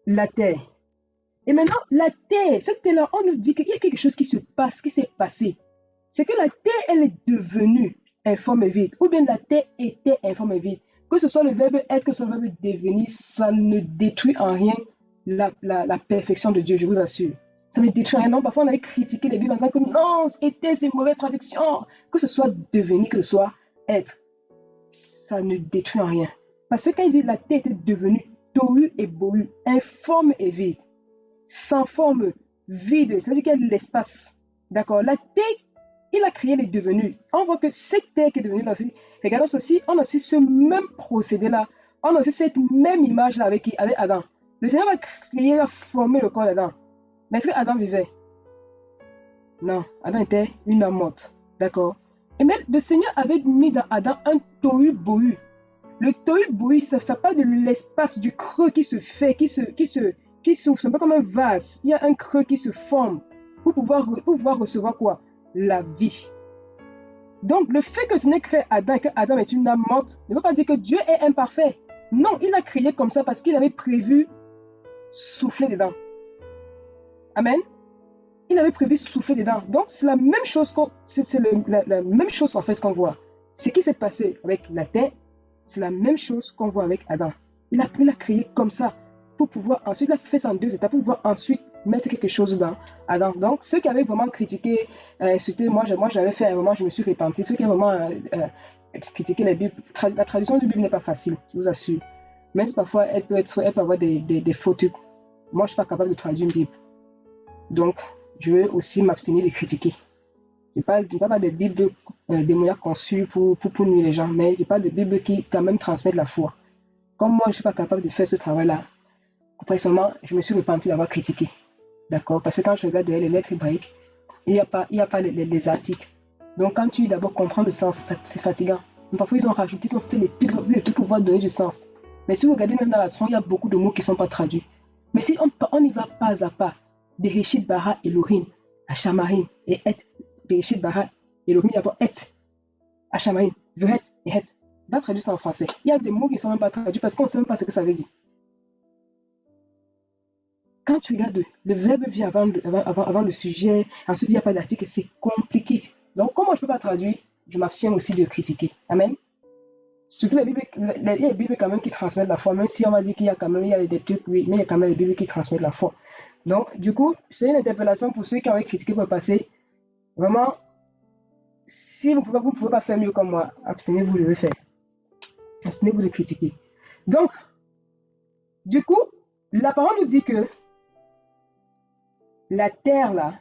la terre. Et maintenant, la terre, cette terre-là, on nous dit qu'il y a quelque chose qui se passe, qui s'est passé. C'est que la terre, elle est devenue informe et vide. Ou bien la terre était informe et vide. Que ce soit le verbe être, que ce soit le verbe devenir, ça ne détruit en rien la perfection de Dieu, je vous assure. Ça ne détruit rien. Non, parfois, on avait critiqué les Bibles en disant que non, était, c'est une mauvaise traduction. Que ce soit devenir, que ce soit être, ça ne détruit en rien. Parce que quand il dit la terre était devenue tohu et bohu, informe et vide, sans forme, vide, c'est-à-dire qu'il y a de l'espace. D'accord? La terre, il a créé les devenus. On voit que cette terre qui est devenue là aussi, regardons ceci, on a aussi ce même procédé-là. On a aussi cette même image-là avec Adam. Le Seigneur va créer, va former le corps d'Adam. Mais est-ce que Adam vivait? Non, Adam était une âme morte. D'accord? Et même le Seigneur avait mis dans Adam un tohu-bohu. Le tohu-bohu, ça parle de l'espace du creux qui se fait, qui s'ouvre. C'est un peu comme un vase. Il y a un creux qui se forme pour pouvoir recevoir quoi? La vie. Donc, le fait que le Seigneur crée Adam et que Adam est une âme morte ne veut pas dire que Dieu est imparfait. Non, il l'a créé comme ça parce qu'il avait prévu souffler dedans. Amen. Il avait prévu souffler dedans. Donc, c'est la même chose la même chose en fait qu'on voit. Ce qui s'est passé avec la terre, c'est la même chose qu'on voit avec Adam. Il a créé comme ça pour pouvoir ensuite, il a fait ça en 2 étapes pour pouvoir ensuite mettre quelque chose dans Adam. Donc, ceux qui avaient vraiment critiqué, insulté, moi j'avais fait un moment, je me suis repenti. Ceux qui avaient vraiment critiqué la Bible, la traduction du Bible n'est pas facile, je vous assure. Même si parfois elle peut avoir des fautes. Moi, je ne suis pas capable de traduire une Bible. Donc, je vais aussi m'abstenir de critiquer. Je ne parle pas des Bibles démoniaques conçues pour nuire les gens, mais je parle des Bibles qui quand même transmettent la foi. Comme moi, je ne suis pas capable de faire ce travail-là, après seulement, je me suis repenti d'avoir critiqué. D'accord? Parce que quand je regarde les lettres hébraïques, il n'y a pas les articles. Donc, quand tu d'abord comprends le sens, c'est fatigant. Mais parfois, ils ont rajouté, ils ont fait les trucs pour pouvoir donner du sens. Mais si vous regardez même dans la leçon, il y a beaucoup de mots qui ne sont pas traduits. Mais si on y va pas à pas, Bereshit bara Elohim, Hashamarim et Et, Bereshit bara Elohim, d'abord Et, Hashamarim, Veret et Het. Va traduire ça en français. Il y a des mots qui ne sont même pas traduits parce qu'on ne sait même pas ce que ça veut dire. Quand tu regardes, le verbe vient avant le sujet, ensuite il n'y a pas d'article, c'est compliqué. Donc, comment je ne peux pas traduire, je m'abstiens aussi de critiquer. Amen. Surtout il y a des Bibles quand même qui transmettent la foi, même si on va dire qu'il y a quand même des trucs, oui, mais il y a quand même des Bibles qui transmettent la foi. Donc, du coup, c'est une interpellation pour ceux qui ont critiqué pour le passé. Vraiment, si vous ne pouvez pas faire mieux comme moi, abstenez-vous de le faire. Abstenez-vous de critiquer. Donc, du coup, la parole nous dit que la terre, là,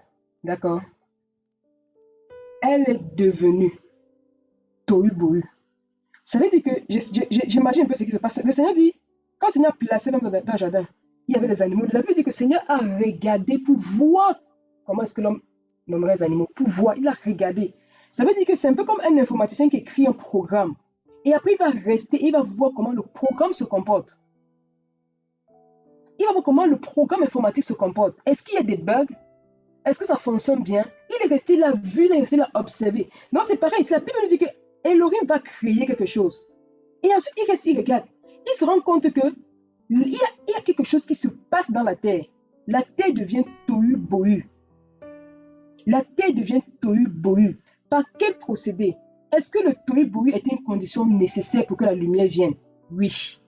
d'accord, elle est devenue tohu-bohu. Ça veut dire que, j'imagine un peu ce qui se passe. Le Seigneur dit, quand le Seigneur a placé l'homme dans le jardin, il y avait des animaux. La Bible dit que le Seigneur a regardé pour voir comment est-ce que l'homme nommerait les animaux. Pour voir, il a regardé. Ça veut dire que c'est un peu comme un informaticien qui écrit un programme. Et après, il va rester, il va voir comment le programme se comporte. Il va voir comment le programme informatique se comporte. Est-ce qu'il y a des bugs? Est-ce que ça fonctionne bien? Il est resté, il a vu, il est resté, il a observé. Non, c'est pareil. La Bible nous dit que Elohim va créer quelque chose. Et ensuite, il reste, il regarde. Il se rend compte que il y a quelque chose qui se passe dans la terre. La terre devient tohu-bohu. La terre devient tohu-bohu. Par quel procédé? Est-ce que le tohu-bohu était une condition nécessaire pour que la lumière vienne? Oui.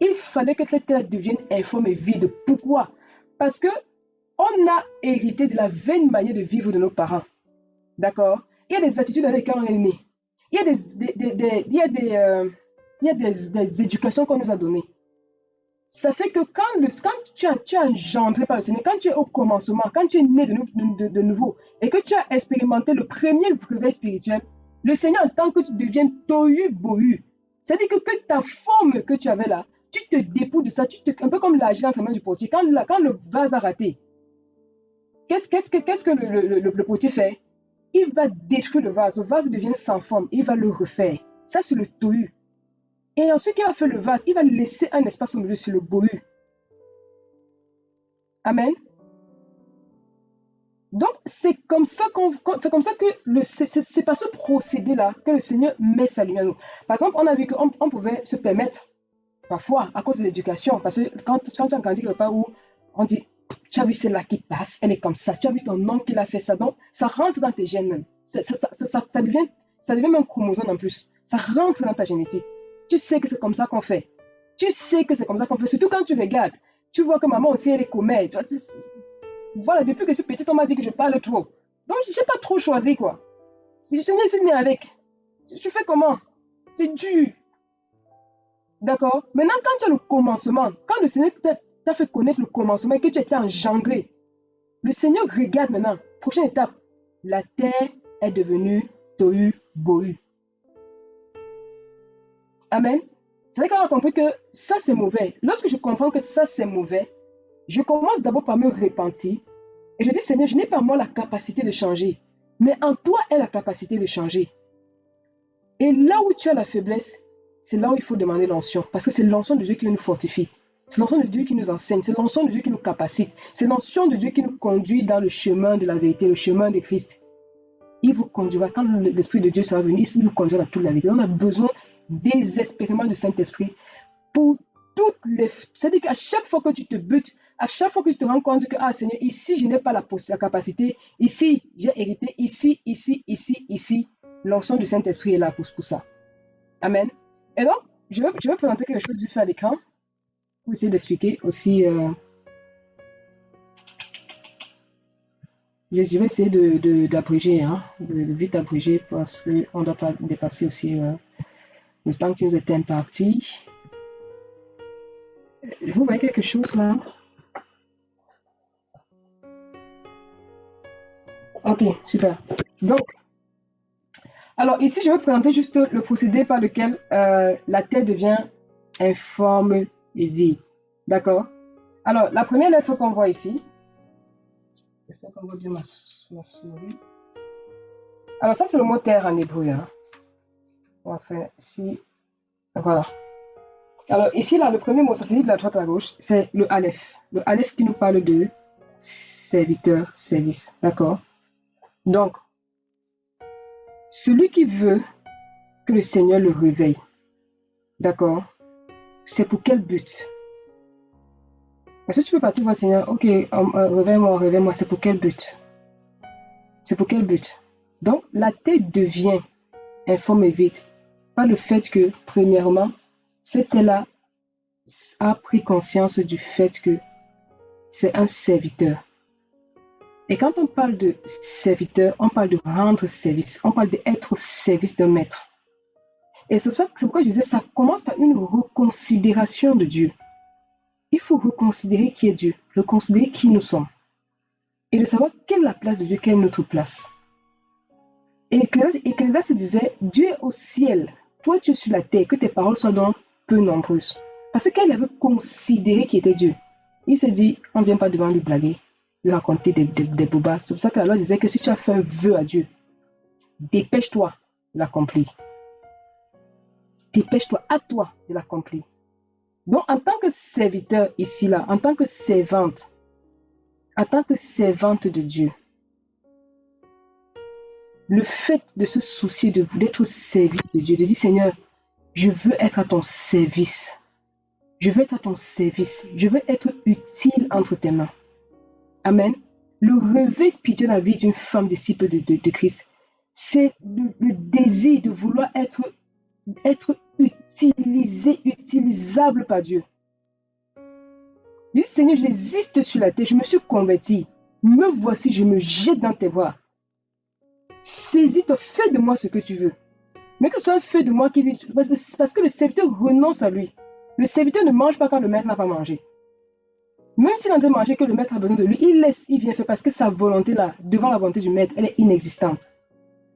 Il fallait que cette terre devienne informe et vide. Pourquoi? Parce que on a hérité de la vaine manière de vivre de nos parents. D'accord? Il y a des attitudes dans lesquelles on est né. Il y a des éducations qu'on nous a données. Ça fait que quand tu es engendré par le Seigneur, quand tu es au commencement, quand tu es né de nouveau et que tu as expérimenté le premier réveil spirituel, le Seigneur entend que tu deviennes tohu-bohu. C'est-à-dire que ta forme que tu avais là, tu te dépouilles de ça, un peu comme l'argile entre les mains du potier. Quand le vase a raté, qu'est-ce que le potier fait? Il va détruire le vase devient sans forme, il va le refaire. Ça, c'est le tohu. Et ensuite, il va faire le vase, il va laisser un espace au milieu sur le bohu. Amen. Donc, c'est comme ça que c'est par ce procédé-là que le Seigneur met sa lumière à nous. Par exemple, on a vu qu'on pouvait se permettre, parfois, à cause de l'éducation, parce que quand tu as grandi quelque part où on dit, tu as vu celle-là qui passe, elle est comme ça, tu as vu ton oncle qui a fait ça, donc ça rentre dans tes gènes même. Ça devient même un chromosome en plus. Ça rentre dans ta génétique. Tu sais que c'est comme ça qu'on fait. Tu sais que c'est comme ça qu'on fait. Surtout quand tu regardes, tu vois que maman aussi, elle est commère. Voilà, depuis que je suis petite, on m'a dit que je parle trop. Donc, je n'ai pas trop choisi, quoi. Si je suis née avec, je fais comment? C'est dur. D'accord? Maintenant, quand tu as le commencement, quand le Seigneur t'a fait connaître le commencement et que tu as été engendré, le Seigneur regarde maintenant. Prochaine étape. La terre est devenue tohu bohu. Amen. C'est-à-dire qu'on a compris que ça, c'est mauvais. Lorsque je comprends que ça, c'est mauvais, je commence d'abord par me repentir. Et je dis, Seigneur, je n'ai pas moi la capacité de changer. Mais en toi est la capacité de changer. Et là où tu as la faiblesse, c'est là où il faut demander l'onction. Parce que c'est l'onction de Dieu qui nous fortifie. C'est l'onction de Dieu qui nous enseigne. C'est l'onction de Dieu qui nous capacite. C'est l'onction de Dieu qui nous conduit dans le chemin de la vérité, le chemin de Christ. Il vous conduira. Quand l'Esprit de Dieu sera venu, il vous conduira dans toute la vérité. On a besoin désespérément du Saint-Esprit pour toutes les... C'est-à-dire qu'à chaque fois que tu te butes, à chaque fois que tu te rends compte que, ah Seigneur, ici, je n'ai pas la capacité, ici, j'ai hérité, ici, l'onction du Saint-Esprit est là pour ça. Amen. Et donc, je vais présenter quelque chose du fait à l'écran pour essayer d'expliquer aussi. Je vais essayer d'abréger, de vite abréger parce qu'on ne doit pas dépasser aussi le temps qui nous était imparti. Vous voyez quelque chose là? Ok, super. Donc, alors ici, je vais présenter juste le procédé par lequel la terre devient informe et vide. D'accord? Alors, la première lettre qu'on voit ici, j'espère qu'on voit bien ma souris. Alors, ça, c'est le mot terre en hébreu. Hein. On va faire ici. Voilà. Alors, ici, là, le premier mot, ça se dit de la droite à la gauche, c'est le Aleph. Le Aleph qui nous parle de serviteur, service. D'accord? Donc, celui qui veut que le Seigneur le réveille, d'accord? C'est pour quel but? Est-ce que tu peux partir voir le Seigneur? Ok, réveille-moi, c'est pour quel but? C'est pour quel but? Donc, la tête devient informe et vide par le fait que, premièrement, cette terre-là a pris conscience du fait que c'est un serviteur. Et quand on parle de serviteur, on parle de rendre service, on parle d'être au service d'un maître. Et c'est pourquoi je disais, ça commence par une reconsidération de Dieu. Il faut reconsidérer qui est Dieu, reconsidérer qui nous sommes. Et de savoir quelle est la place de Dieu, quelle est notre place. Et Ecclésiaste disait, Dieu est au ciel, toi tu es sur la terre, que tes paroles soient donc peu nombreuses. Parce que quand il avait considéré qui était Dieu, il s'est dit, on ne vient pas devant lui blaguer, lui raconter des bobas. C'est pour ça que la loi disait que si tu as fait un vœu à Dieu, dépêche-toi de l'accomplir. Dépêche-toi à toi de l'accomplir. Donc, en tant que serviteur ici, là, en tant que servante de Dieu, le fait de se soucier de vous, d'être au service de Dieu, de dire Seigneur, je veux être à ton service. Je veux être à ton service. Je veux être utile entre tes mains. Amen. Le réveil spirituel dans la vie d'une femme disciple de Christ, c'est le désir de vouloir être utilisé, utilisable par Dieu. Je dis, Seigneur, j'existe sur la terre, je me suis converti. Me voici, je me jette dans tes bras. Saisis-toi, fais de moi ce que tu veux. Mais que ce soit fait de moi qui dit, parce que le serviteur renonce à lui. Le serviteur ne mange pas quand le maître n'a pas mangé. Même s'il est en train de manger que le maître a besoin de lui, il laisse, il vient faire parce que sa volonté là, devant la volonté du maître, elle est inexistante.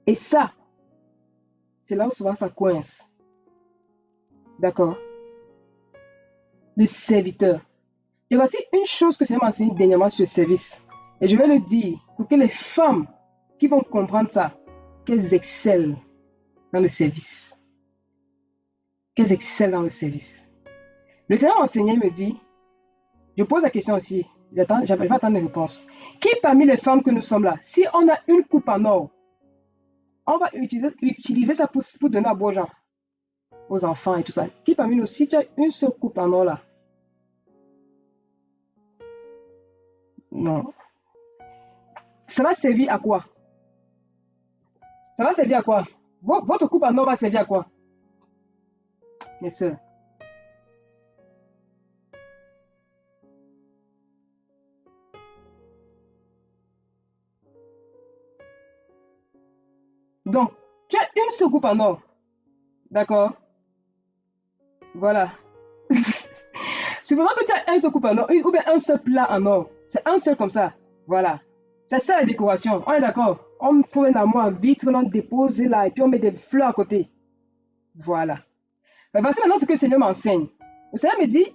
Et ça, c'est là où souvent ça coince. D'accord? Le serviteur. Et voici une chose que j'ai enseigné dernièrement sur le service. Et je vais le dire pour que les femmes qui vont comprendre ça, qu'elles excellent dans le service. Qu'elles excellent dans le service. Le Seigneur enseigné me dit, je pose la question aussi, je vais attendre les réponses. Qui parmi les femmes que nous sommes là, si on a une coupe en or, on va utiliser ça pour donner à beaux gens, aux enfants et tout ça. Qui parmi nous, si tu as une seule coupe en or là, non. Ça va servir à quoi? Ça va servir à quoi? Votre coupe en or va servir à quoi? Mes soeurs. Donc, tu as une seule coupe en or. D'accord? Voilà. Supposons que tu as un seul coupe en or, ou bien un seul plat en or. C'est un seul comme ça. Voilà. C'est ça la décoration. On est d'accord? On trouve un armoire en vitre, on dépose là, et puis on met des fleurs à côté. Voilà. voici maintenant ce que le Seigneur m'enseigne. Le Seigneur me dit,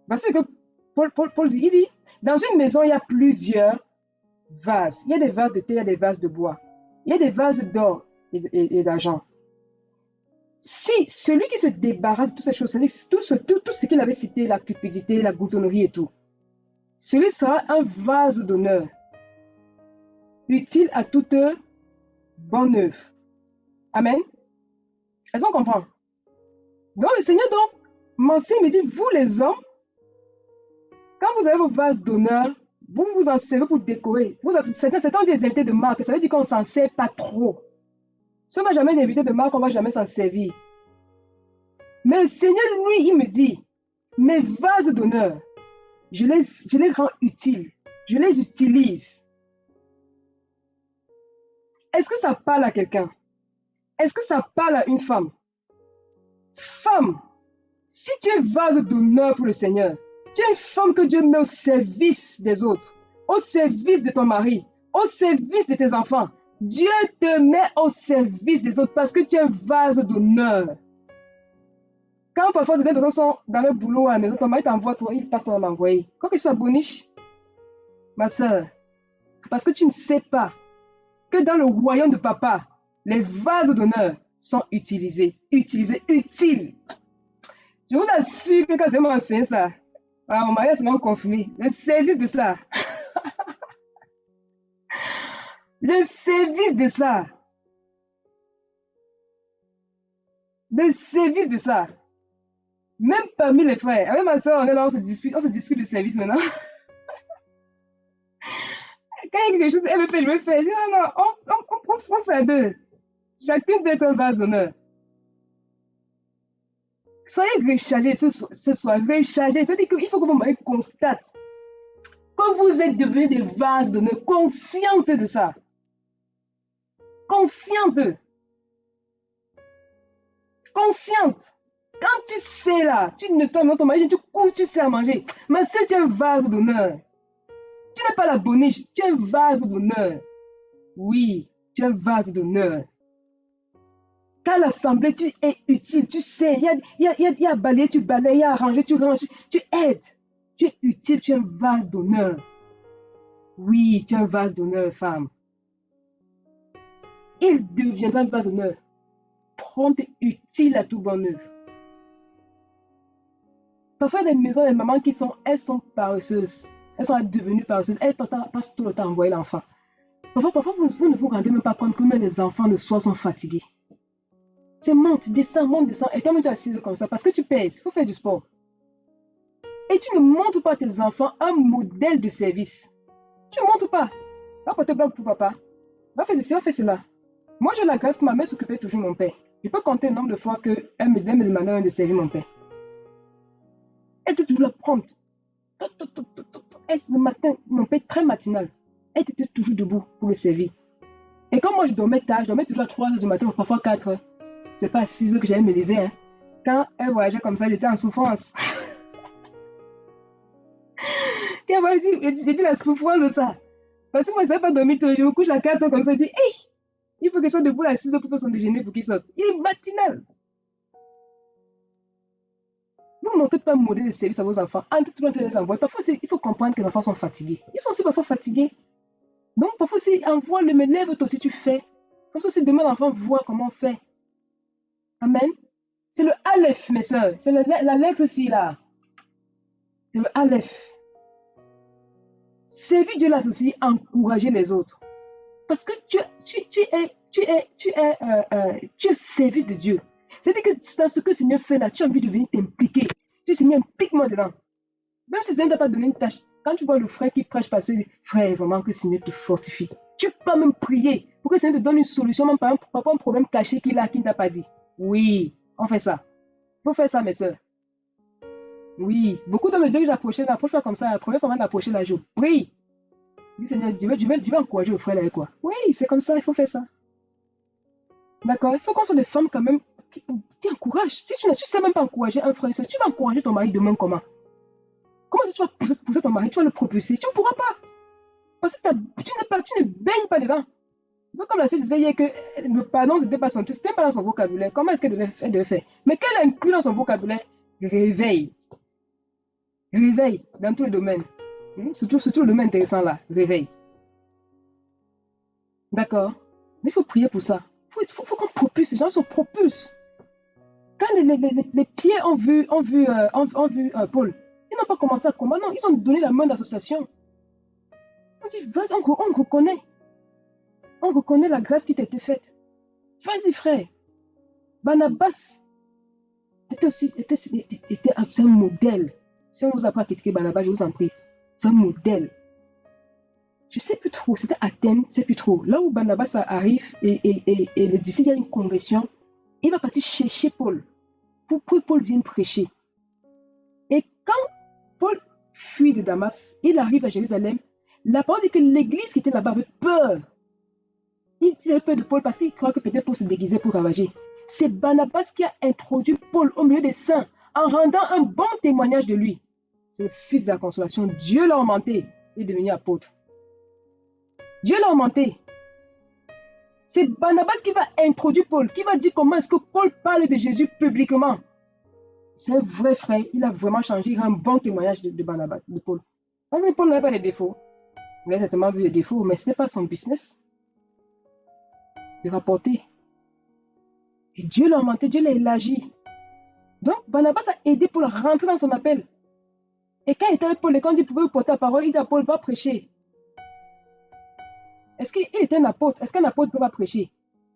voici ce que Paul dit. Il dit, dans une maison, il y a plusieurs vases. Il y a des vases de terre, il y a des vases de bois. Il y a des vases d'or et d'argent. Si celui qui se débarrasse de toutes ces choses, tout ce qu'il avait cité, la cupidité, la gloutonnerie et tout, celui sera un vase d'honneur, utile à toute bonne œuvre. Amen. Est-ce qu'on comprend? Donc le Seigneur m'enseigne, me dit, vous les hommes, quand vous avez vos vases d'honneur, vous vous en servez pour décorer. Certains ont des invités de marque, ça veut dire qu'on ne s'en sert pas trop. Si on n'a jamais d'invité de marque, on ne va jamais s'en servir. Mais le Seigneur, lui, il me dit, mes vases d'honneur, je les rends utiles, je les utilise. Est-ce que ça parle à quelqu'un? Est-ce que ça parle à une femme? Femme, si tu es vase d'honneur pour le Seigneur, tu es une femme que Dieu met au service des autres, au service de ton mari, au service de tes enfants. Dieu te met au service des autres parce que tu es un vase d'honneur. Quand parfois certaines personnes sont dans le boulot à la maison, ton mari t'envoie, toi, il passe ton m'envoyer. Quand tu sois boniche, ma soeur, parce que tu ne sais pas que dans le royaume de papa, les vases d'honneur sont utilisés, utiles. Je vous assure que quand c'est mon enseigné ça, mon mari s'est même confirmé. Le service de ça. Le service de ça. Le service de ça. Même parmi les frères. Avec ma soeur, on est là, on se dispute de service maintenant. Quand il y a quelque chose, elle me fait, je me fais. Non, on fait deux. Chacune doit être un vase d'honneur. Soyez rechargés ce soir, rechargés. C'est-à-dire qu'il faut que vous me constate que vous êtes devenus des vases d'honneur, conscientes de ça. Consciente. Quand tu sais là, tu ne tombes dans ton mari, tu cours, tu sais à manger. Ma soeur, tu es un vase d'honneur. Tu n'es pas la boniche, tu es un vase d'honneur. Oui, tu es un vase d'honneur. Quand l'assemblée, tu es utile, tu sais, il y a à balayer, tu balayes, il y a à ranger, tu ranges, tu aides. Tu es utile, tu es un vase d'honneur. Oui, tu es un vase d'honneur, femme. Il deviendra un vase d'honneur. Prompt et utile à tout bonne œuvre. Parfois, il y a des maisons, des mamans elles sont paresseuses. Elles sont devenues paresseuses. Elles passent tout le temps à envoyer l'enfant. Parfois, vous ne vous rendez même pas compte que même les enfants le soir sont fatigués. C'est monte, descend. Et toi, tu es assise comme ça parce que tu pèses. Il faut faire du sport. Et tu ne montres pas à tes enfants un modèle de service. Tu ne montres pas. Va porter blanc pour papa. Va faire ceci, va faire cela. Moi, j'ai la grâce que ma mère s'occupait toujours de mon père. Je peux compter le nombre de fois qu'elle me demandait de servir mon père. Elle était toujours là prompte. Le matin, mon père très matinal. Elle était toujours debout pour me servir. Et quand moi je dormais tard, je dormais toujours à 3 h du matin, parfois 4 h. C'est pas à 6 h que j'allais me lever. Hein. Quand elle voyageait comme ça, j'étais en souffrance. Quand elle voyageait, j'ai dit la souffrance de ça. Parce que moi, je ne savais pas dormir tout. Je me couche à 4 h comme ça. Je dis, hey, il faut que je sois debout à 6 h pour faire son déjeuner pour qu'il sorte. Il est matinal. Ne montrez pas un modèle de service à vos enfants. En tout cas, les envoyer. Parfois, il faut comprendre que les enfants sont fatigués. Ils sont aussi parfois fatigués. Donc, parfois, si envoie-le, mais lève-toi si tu fais. Comme ça, si demain l'enfant voit comment on fait. Amen. C'est le Aleph, mes soeurs. C'est la lettre aussi, là. C'est le Aleph. Servir Dieu là aussi, encourager les autres. Parce que tu es au service de Dieu. C'est-à-dire que dans ce que le Seigneur fait là, tu as envie de venir t'impliquer. Tu dis, Seigneur, implique-moi dedans. Même si le Seigneur ne t'a pas donné une tâche, quand tu vois le frère qui prêche passer, frère, vraiment que le Seigneur te fortifie. Tu peux même prier pour que le Seigneur te donne une solution, même par rapport à un problème caché qu'il a, qu'il ne t'a pas dit. Oui, on fait ça. Il faut faire ça, mes soeurs. Oui, beaucoup de me disent que j'approche pas comme ça. La première fois d'approcher là, je prie. Dis Seigneur, je vais encourager le frère là, quoi. Oui, c'est comme ça, il faut faire ça. D'accord? Il faut qu'on soit des femmes quand même qui encouragent. Si tu ne sais même pas encourager un frère, tu vas encourager ton mari demain comment? Comment si tu vas pousser ton mari, tu vas le propulser? Tu ne pourras pas. Parce que tu ne baignes pas dedans. Comme la sœur disait hier que le pardon, c'était pas dans son vocabulaire. Comment est-ce elle devait faire? Mais qu'elle inclut dans son vocabulaire, réveil. Réveil dans tous les domaines. Surtout le domaine intéressant là, réveil. D'accord? Mais il faut prier pour ça. Faut qu'on propulse, les gens sont propulsés. Quand les pieds ont vu Paul, ils n'ont pas commencé à combattre, non, ils ont donné la main d'association. On dit, vas-y, on reconnaît. On reconnaît la grâce qui t'a été faite. Vas-y, frère. Barnabas était un modèle. Si on vous a pas critiqué Barnabas, je vous en prie. C'est un modèle. Je ne sais plus trop, c'était Athènes, je ne sais plus trop. Là où Barnabas arrive et les disciples, il y a une conversion, il va partir chercher Paul pour que Paul vienne prêcher. Et quand Paul fuit de Damas, il arrive à Jérusalem, la parole dit que l'église qui était là-bas avait peur. Il avait peur de Paul parce qu'il croit que peut-être Paul se déguisait pour ravager. C'est Barnabas qui a introduit Paul au milieu des saints en rendant un bon témoignage de lui. C'est le fils de la consolation. Dieu l'a augmenté. Il est devenu apôtre. Dieu l'a augmenté. C'est Barnabas qui va introduire Paul, qui va dire comment est-ce que Paul parle de Jésus publiquement. C'est un vrai frère. Il a vraiment changé. Il a un bon témoignage de Barnabas, de Paul. Parce que Paul n'avait pas de défauts. Il a certainement vu les défauts, mais ce n'était pas son business de rapporter. Et Dieu l'a augmenté, Dieu l'a élargi. Donc, Barnabas a aidé Paul à rentrer dans son appel. Et quand il était avec Paul, et quand il pouvait porter la parole, il dit à Paul, va prêcher. Est-ce qu'il était un apôtre? Est-ce qu'un apôtre ne peut pas prêcher?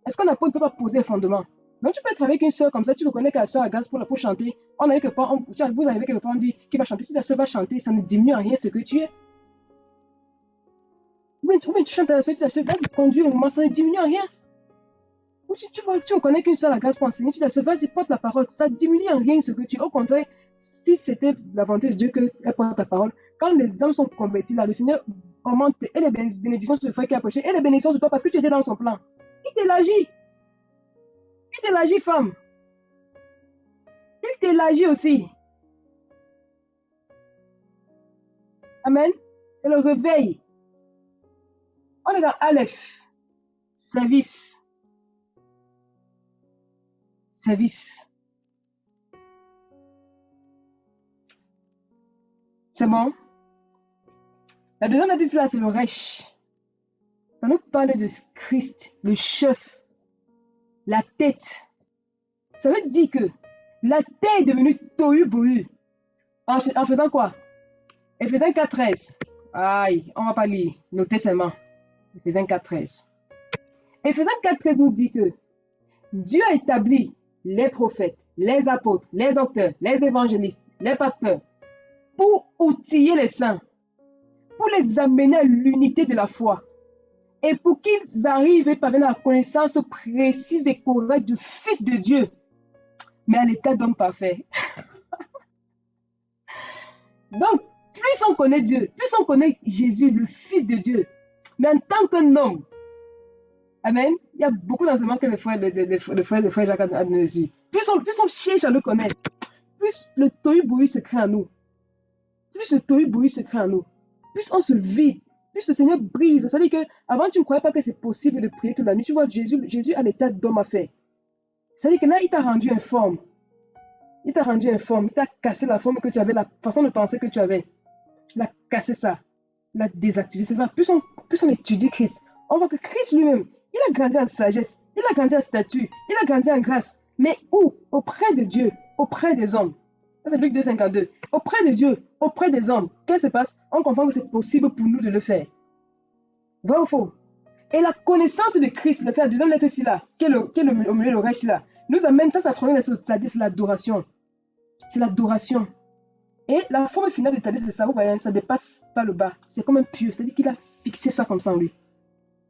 Est-ce qu'un apôtre ne peut pas poser un fondement? Donc, tu peux être avec une soeur comme ça, tu reconnais que la soeur a grâce pour chanter. Vous arrivez quelque part, on dit qu'il va chanter. Si ta soeur va chanter, ça ne diminue en rien ce que tu es. Ou bien tu chantes à la soeur, vas-y, conduis le moment, ça ne diminue en rien. Ou tu reconnais qu'une soeur a grâce pour enseigner, tu dis, vas-y, porte la parole. Ça diminue en rien ce que tu es. Au contraire, si c'était la volonté de Dieu qu'elle porte la parole, quand les hommes sont convertis, là, le Seigneur augmente et les bénédictions sur le frère qui a prêché et les bénédictions sur toi parce que tu étais dans son plan. Il t'élargit. Il t'élargit, femme. Il t'élargit aussi. Amen. Et le réveil. On est dans Aleph. Service. Service. C'est bon? La deuxième notice là, c'est le Resh. Ça nous parle de Christ, le chef, la tête. Ça veut dire que la tête est devenue tohu bohu. En faisant quoi? Éphésiens 4:13. Aïe, on va pas lire. Notez seulement. Éphésiens 4:13. Éphésiens 4:13 nous dit que Dieu a établi les prophètes, les apôtres, les docteurs, les évangélistes, les pasteurs pour outiller les saints, pour les amener à l'unité de la foi et pour qu'ils arrivent et parviennent à la connaissance précise et correcte du Fils de Dieu, mais à l'état d'homme parfait. Donc, plus on connaît Dieu, plus on connaît Jésus, le Fils de Dieu, mais en tant qu'un homme, amen, il y a beaucoup d'enseignements que le frère Jacques a dessus. Plus on cherche à le connaître, plus le tohu bohu se crée en nous. Plus le tohu bohu se crée en nous. Plus on se vide, plus le Seigneur brise. C'est-à-dire qu'avant, tu ne croyais pas que c'est possible de prier toute la nuit. Tu vois, Jésus a l'état d'homme à faire. C'est-à-dire que là, il t'a rendu informe. Il t'a rendu informe. Il t'a cassé la forme que tu avais, la façon de penser que tu avais. Il a cassé ça. Il a désactivé. C'est ça. Plus on étudie Christ, on voit que Christ lui-même, il a grandi en sagesse. Il a grandi en statut. Il a grandi en grâce. Mais où? Auprès de Dieu. Auprès des hommes. Ça, c'est Luc 2,52. Auprès de Dieu, auprès des hommes. Qu'est-ce qui se passe? On comprend que c'est possible pour nous de le faire. Vrai ou faux? Et la connaissance de Christ, la deuxième lettre ici là, qui est au milieu de l'oreille là, nous amène ça frôle c'est l'adoration. C'est l'adoration. Et la forme finale de Thaddée, c'est ça, vous voyez, ça dépasse pas le bas. C'est comme un pieu, c'est-à-dire qu'il a fixé ça comme ça en lui.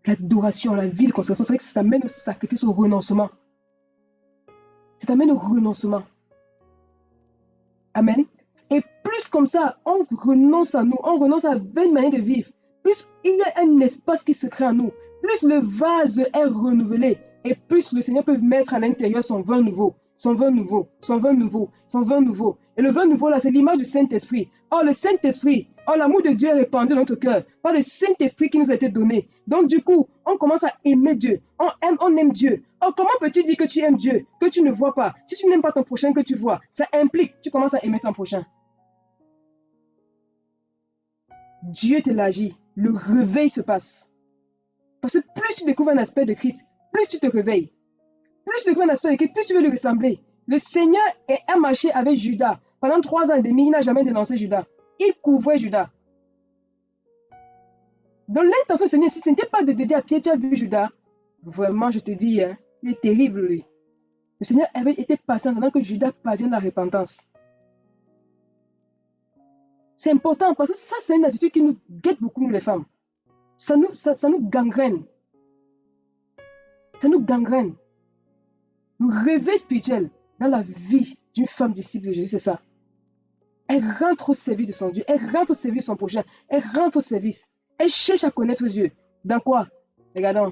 L'adoration, la vie de consécration, c'est vrai que ça t'amène au sacrifice, au renoncement. Ça t'amène au renoncement. Amen. Et plus comme ça, on renonce à nous, on renonce à 20 manières de vivre. Plus il y a un espace qui se crée en nous, plus le vase est renouvelé, et plus le Seigneur peut mettre à l'intérieur son vin nouveau, son vin nouveau, son vin nouveau, son vin nouveau. Et le vin nouveau, là, c'est l'image du Saint-Esprit. Oh, le Saint-Esprit, oh, l'amour de Dieu est répandu dans notre cœur par le Saint-Esprit qui nous a été donné. Donc, du coup, on commence à aimer Dieu. On aime Dieu. Oh, comment peux-tu dire que tu aimes Dieu, que tu ne vois pas? Si tu n'aimes pas ton prochain que tu vois, ça implique que tu commences à aimer ton prochain. Dieu t'élargit. Le réveil se passe. Parce que plus tu découvres un aspect de Christ, plus tu te réveilles. Plus tu découvres un aspect de Christ, plus tu veux lui ressembler. Le Seigneur a marché avec Judas. Pendant 3 ans et demi, il n'a jamais dénoncé Judas. Il couvrait Judas. Donc l'intention du Seigneur, si ce n'était pas de te dire à Pierre, tu as vu Judas, vraiment, je te dis, hein, il est terrible, lui. Le Seigneur avait été patient pendant que Judas parvienne à la repentance. C'est important parce que ça, c'est une attitude qui nous guette beaucoup, nous les femmes. Ça nous gangrène. Ça nous gangrène. Le réveil spirituel dans la vie d'une femme disciple de Jésus, c'est ça. Elle rentre au service de son Dieu. Elle rentre au service de son prochain. Elle rentre au service. Elle cherche à connaître Dieu. Dans quoi? Regardons.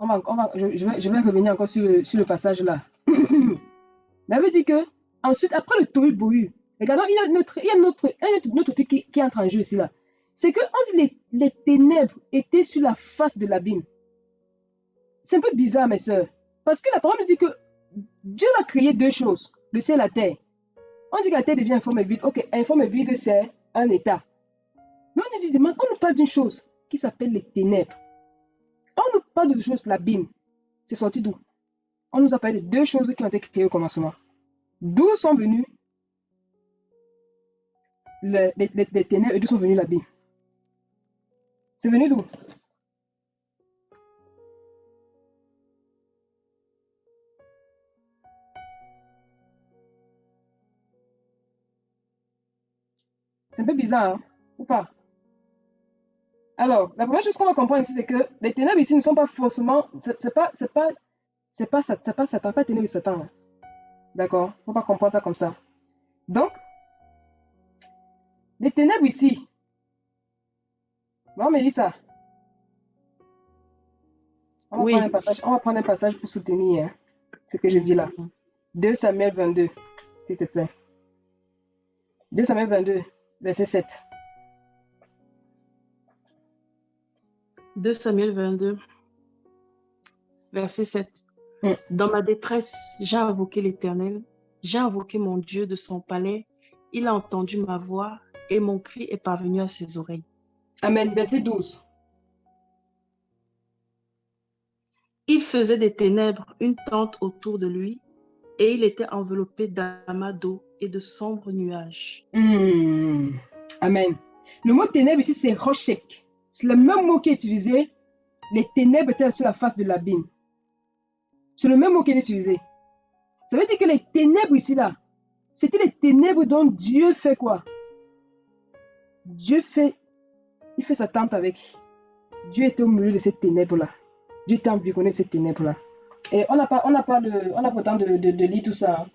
Je vais revenir encore sur le passage là. La veut dire que, ensuite, après le tohu bohu, regardons, il y a notre truc qui entre en jeu ici là. C'est que on dit les ténèbres étaient sur la face de l'abîme. C'est un peu bizarre, mes sœurs. Parce que la parole nous dit que Dieu a créé 2 choses, le ciel et la terre. On dit que la terre devient informe et vide. Ok, informe et vide, c'est un état. Mais on nous parle d'une chose qui s'appelle les ténèbres. On nous parle de choses, l'abîme. C'est sorti d'où? On nous a parlé de 2 choses qui ont été créées au commencement. D'où sont venues les ténèbres et d'où sont venues l'abîme? C'est venu d'où? C'est un peu bizarre, hein? Ou pas? Alors, la première chose qu'on va comprendre ici, c'est que les ténèbres ici ne sont pas forcément. C'est pas Satan, pas ténèbres de Satan. Hein. D'accord? Il ne faut pas comprendre ça comme ça. Donc, les ténèbres ici. Bon, Mélissa, on va prendre un passage pour soutenir hein, ce que je dis là. 2 Samuel 22, s'il te plaît. 2 Samuel 22, verset 7. 2 Samuel 22, verset 7. Dans ma détresse, j'ai invoqué l'Éternel, j'ai invoqué mon Dieu de son palais, il a entendu ma voix et mon cri est parvenu à ses oreilles. Amen. Verset 12. Il faisait des ténèbres une tente autour de lui et il était enveloppé d'amas d'eau et de sombres nuages. Amen. Le mot ténèbres ici, c'est rochek. C'est le même mot qui est utilisé. Les ténèbres étaient sur la face de l'abîme. C'est le même mot qui est utilisé. Ça veut dire que les ténèbres ici, là, c'était les ténèbres dont Dieu fait quoi? Il fait sa tente avec. Dieu était au milieu de ces ténèbres-là. Dieu était environné de ces ténèbres-là. Et on n'a pas le temps de lire tout ça. Hein.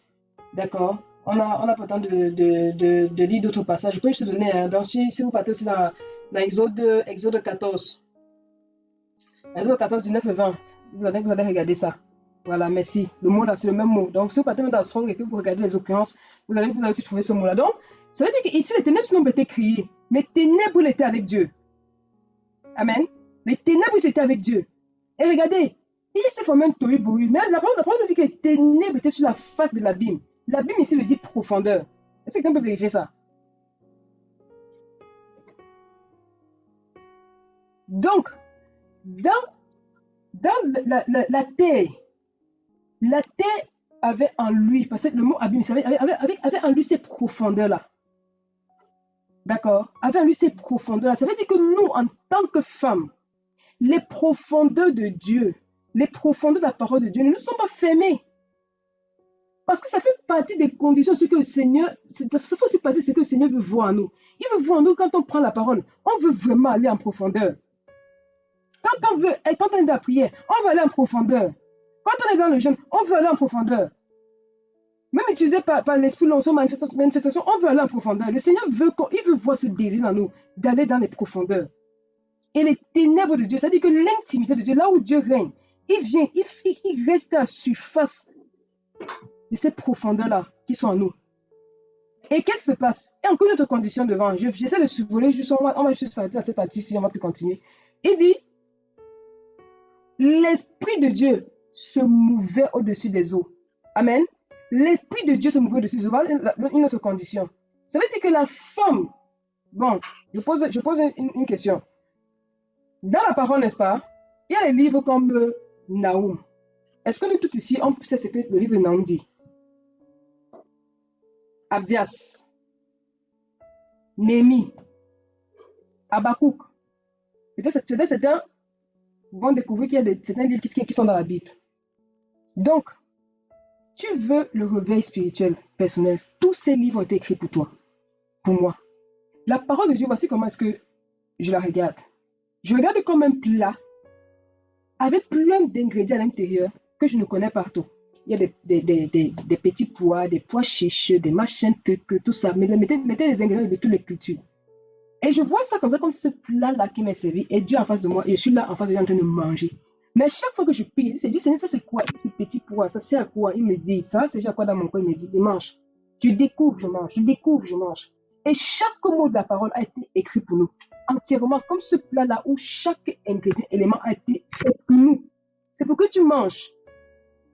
D'accord? On n'a pas le temps de lire d'autres passages. Je peux juste te donner. Hein. Donc, si vous partez aussi dans Exode 14. Exode 14, 19 et 20. Vous allez regarder ça. Voilà, merci. Le mot là, c'est le même mot. Donc, si vous partez dans Strong et que vous regardez les occurrences, vous allez aussi trouver ce mot-là. Donc, ça veut dire qu'ici, les ténèbres n'ont pas été créées. Les ténèbres, ils étaient avec Dieu. Amen. Les ténèbres, ils étaient avec Dieu. Et regardez, il s'est formé un tohu bohu. Mais la parole nous dit que les ténèbres étaient sur la face de l'abîme. L'abîme ici veut dire profondeur. Est-ce que quelqu'un peut vérifier ça? Donc, dans la terre avait en lui, parce que le mot abîme, avait en lui ces profondeurs-là. D'accord? Avait en lui ces profondeurs-là. Ça veut dire que nous, en tant que femmes, les profondeurs de Dieu, les profondeurs de la parole de Dieu ne nous sont pas fermées. Parce que ça fait partie des conditions, ce que le Seigneur, ça fait aussi partie de ce que le Seigneur veut voir en nous. Il veut voir en nous quand on prend la parole. On veut vraiment aller en profondeur. Quand on est dans la prière, on veut aller en profondeur. Quand on est dans le jeûne, on veut aller en profondeur. Même utilisé par l'esprit, l'onction, manifestation, on veut aller en profondeur. Le Seigneur veut voir ce désir en nous, d'aller dans les profondeurs. Et les ténèbres de Dieu, c'est-à-dire que l'intimité de Dieu, là où Dieu règne, il vient, il reste à la surface de ces profondeurs-là qui sont en nous. Et qu'est-ce qui se passe? Et encore une autre condition devant. J'essaie de survoler, juste, on va juste s'arrêter à cette partie-ci, on va plus continuer. Il dit, l'Esprit de Dieu se mouvait au-dessus des eaux. Amen. L'Esprit de Dieu se mouvait au-dessus des eaux. Voilà une autre condition. Ça veut dire que la femme, bon, je pose une question. Dans la parole, n'est-ce pas, il y a des livres comme Naoum. Est-ce que nous tous ici, on sait ce que le livre de Naoum dit? Abdias, Néhémie, Habakkuk. Peut-être certains vont découvrir qu'il y a certains livres qui sont dans la Bible. Donc, tu veux le réveil spirituel personnel, tous ces livres ont été écrits pour toi, pour moi. La parole de Dieu, voici comment est-ce que je la regarde. Je regarde comme un plat avec plein d'ingrédients à l'intérieur que je ne connais pas tout. Il y a des petits pois, des pois chiches, des machins, tout ça. Mettez les ingrédients de toutes les cultures. Et je vois ça comme ce plat-là qui m'est servi. Et Dieu en face de moi, et je suis là en face de lui en train de manger. Mais chaque fois que je pille, je dis, Seigneur, ça c'est quoi? Ces petits pois, ça sert à quoi? Il me dit, ça c'est à quoi dans mon corps? Il me dit, je mange. Je découvre, je mange. Je découvre, je mange. Et chaque mot de la parole a été écrit pour nous. Entièrement, comme ce plat-là où chaque ingrédient, élément a été fait pour nous. C'est pour que tu manges.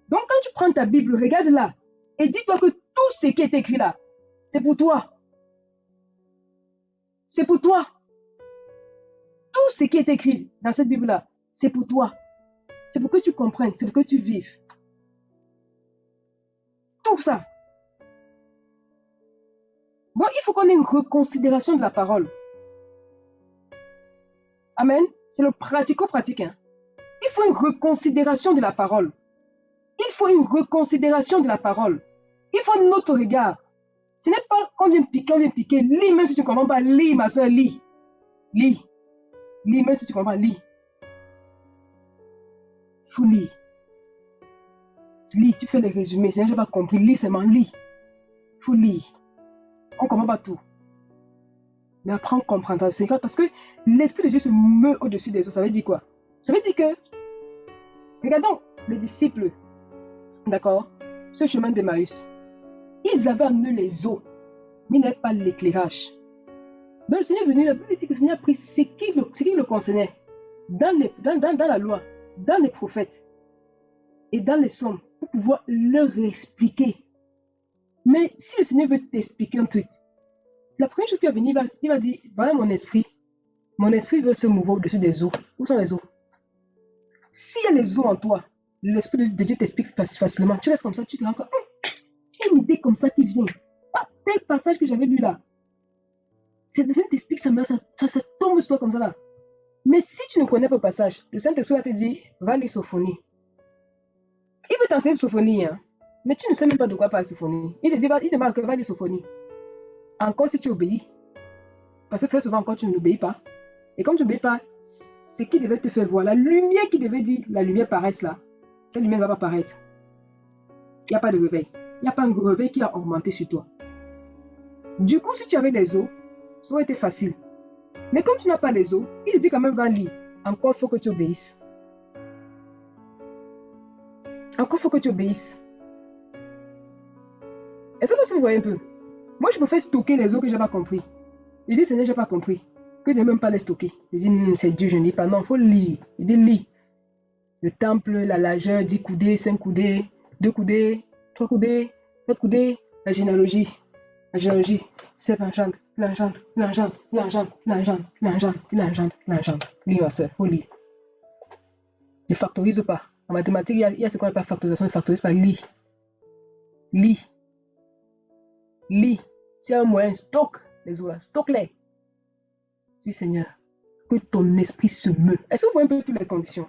Donc, quand tu prends ta Bible, regarde là et dis-toi que tout ce qui est écrit là, c'est pour toi. C'est pour toi. Tout ce qui est écrit dans cette Bible-là, c'est pour toi. C'est pour que tu comprennes, c'est pour que tu vives. Tout ça. Bon, il faut qu'on ait une reconsidération de la parole. Amen. C'est le pratico-pratique. Hein. Il faut une reconsidération de la parole. Il faut une reconsidération de la parole. Il faut un autre regard. Ce n'est pas qu'on vient piquer. Lis, même si tu ne comprends pas. Lis, ma soeur, lis. Lis. Lis, même si tu comprends, lis. Il faut lire. Lis, tu fais les résumés. Si je n'ai pas compris, lis seulement, lis. Il faut lire. On ne comprend pas tout. Mais après, on comprendra le Seigneur parce que l'Esprit de Dieu se meut au-dessus des eaux. Ça veut dire quoi? Ça veut dire que, regardons les disciples, d'accord, ce chemin d'Emmaüs. Ils avaient amené les eaux, mais ils n'avaient pas l'éclairage. Donc le Seigneur est venu, la Bible dit que le Seigneur a pris ce qui le concernait dans la loi, dans les prophètes et dans les psaumes pour pouvoir leur expliquer. Mais si le Seigneur veut t'expliquer un truc, la première chose qui va venir, il va dire, voilà mon esprit veut se mouvoir au-dessus des eaux. Où sont les eaux? S'il y a les eaux en toi, l'Esprit de Dieu t'explique facilement. Tu restes comme ça, tu te rends compte, il y a une idée comme ça qui vient. Tel passage que j'avais lu là. C'est le Seigneur t'explique, ça tombe sur toi comme ça là. Mais si tu ne connais pas le passage, le Saint-Esprit va te dire, va lire Sophonie. Il veut t'enseigner Sophonie, hein, mais tu ne sais même pas de quoi parler Sophonie. Il demande que va lire Sophonie. Encore si tu obéis. Parce que très souvent encore tu n'obéis pas. Et comme tu n'obéis pas, ce qui devait te faire voir, la lumière qui devait dire, la lumière paraisse là, cette lumière ne va pas paraître. Il n'y a pas de réveil. Il n'y a pas un réveil qui a augmenté sur toi. Du coup, si tu avais les eaux, ça aurait été facile. Mais comme tu n'as pas les eaux, il te dit quand même, va lire. Encore, il faut que tu obéisses. Encore, il faut que tu obéisses. Est-ce que vous voyez un peu? Moi, je préfère stocker les eaux que je n'ai pas compris. Il dit, Seigneur, je n'ai pas compris. Que de même pas les stocker. Il dit, c'est Dieu, je ne lis pas. Non, il faut lire. Il dit, lis. Le temple, la largeur, 10 coudées, 5 coudées, 2 coudées, 3 coudées, 4 coudées. La généalogie, c'est l'engendre. Lis, ma soeur, il faut lire. Ne factorise pas. En mathématiques, il y a ce qu'on appelle factorisation. Ne factorise pas. Lis. Lis. Lis. S'il y a un moyen, stocke les eaux là. Stocke-les. Dis Seigneur, que ton esprit se meut. Est-ce que vous voyez un peu toutes les conditions?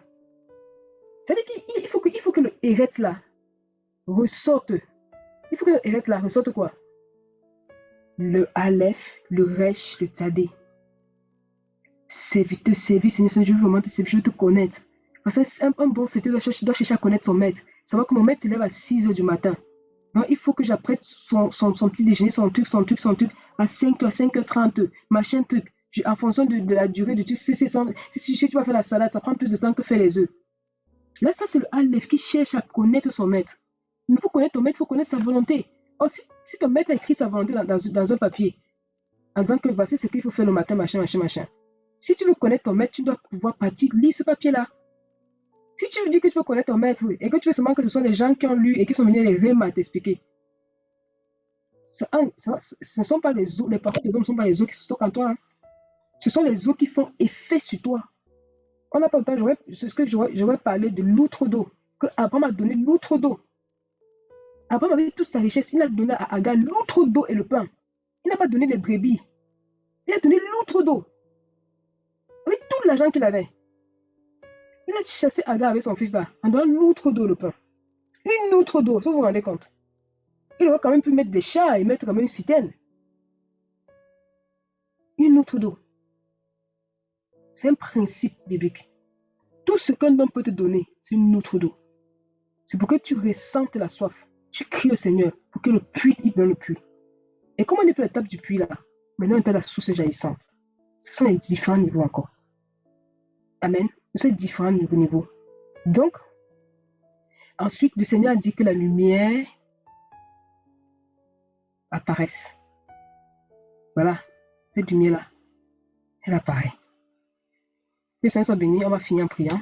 C'est-à-dire qu'il faut que le Héret là ressorte. Il faut que le Héret là ressorte quoi? Le Aleph, le Resh, le Tzadé. Te servir, Seigneur, je veux vraiment te servir, je veux te connaître. Parce qu'un bon serviteur doit chercher à connaître son maître. Savoir que mon maître se lève à 6 h du matin. Donc il faut que j'apprête son petit déjeuner, son truc, à 5 h, 5h30, machin truc. En fonction de la durée de truc, si tu vas faire la salade, ça prend plus de temps que faire les œufs. Là, ça, c'est le Aleph qui cherche à connaître son maître. Mais pour connaître ton maître, il faut connaître sa volonté. Oh, si ton maître a écrit sa volonté dans un papier, en disant que voici ce qu'il faut faire le matin, machin, machin, machin. Si tu veux connaître ton maître, tu dois pouvoir partir lire ce papier-là. Si tu veux dire que tu veux connaître ton maître et que tu veux seulement que ce soit les gens qui ont lu et qui sont venus les rimes à t'expliquer, ce ne sont pas les paroles des hommes ne sont pas les eaux qui se stockent en toi. Hein. Ce sont les eaux qui font effet sur toi. On n'a pas le temps, j'aurais parlé de l'outre d'eau, que Abraham a donné l'outre d'eau. Abraham avait toute sa richesse, il a donné à Agar l'outre d'eau et le pain. Il n'a pas donné les brebis, il a donné l'outre d'eau. Avec tout l'argent qu'il avait. Il a chassé Agar avec son fils là, en donnant l'outre d'eau, le pain. Une outre d'eau, ça vous vous rendez compte. Il aurait quand même pu mettre des chats et mettre quand même une citerne. Une outre d'eau. C'est un principe biblique. Tout ce qu'un homme peut te donner, c'est une outre d'eau. C'est pour que tu ressentes la soif. Tu cries au Seigneur pour que le puits, il donne le puits. Et comme on n'est plus à l'étape du puits là, maintenant on est à la source jaillissante. Ce sont les différents niveaux encore. Amen. Nous sommes différents niveaux. Donc, ensuite, le Seigneur a dit que la lumière apparaisse. Voilà, cette lumière-là, elle apparaît. Que le Seigneur soit béni, on va finir en priant.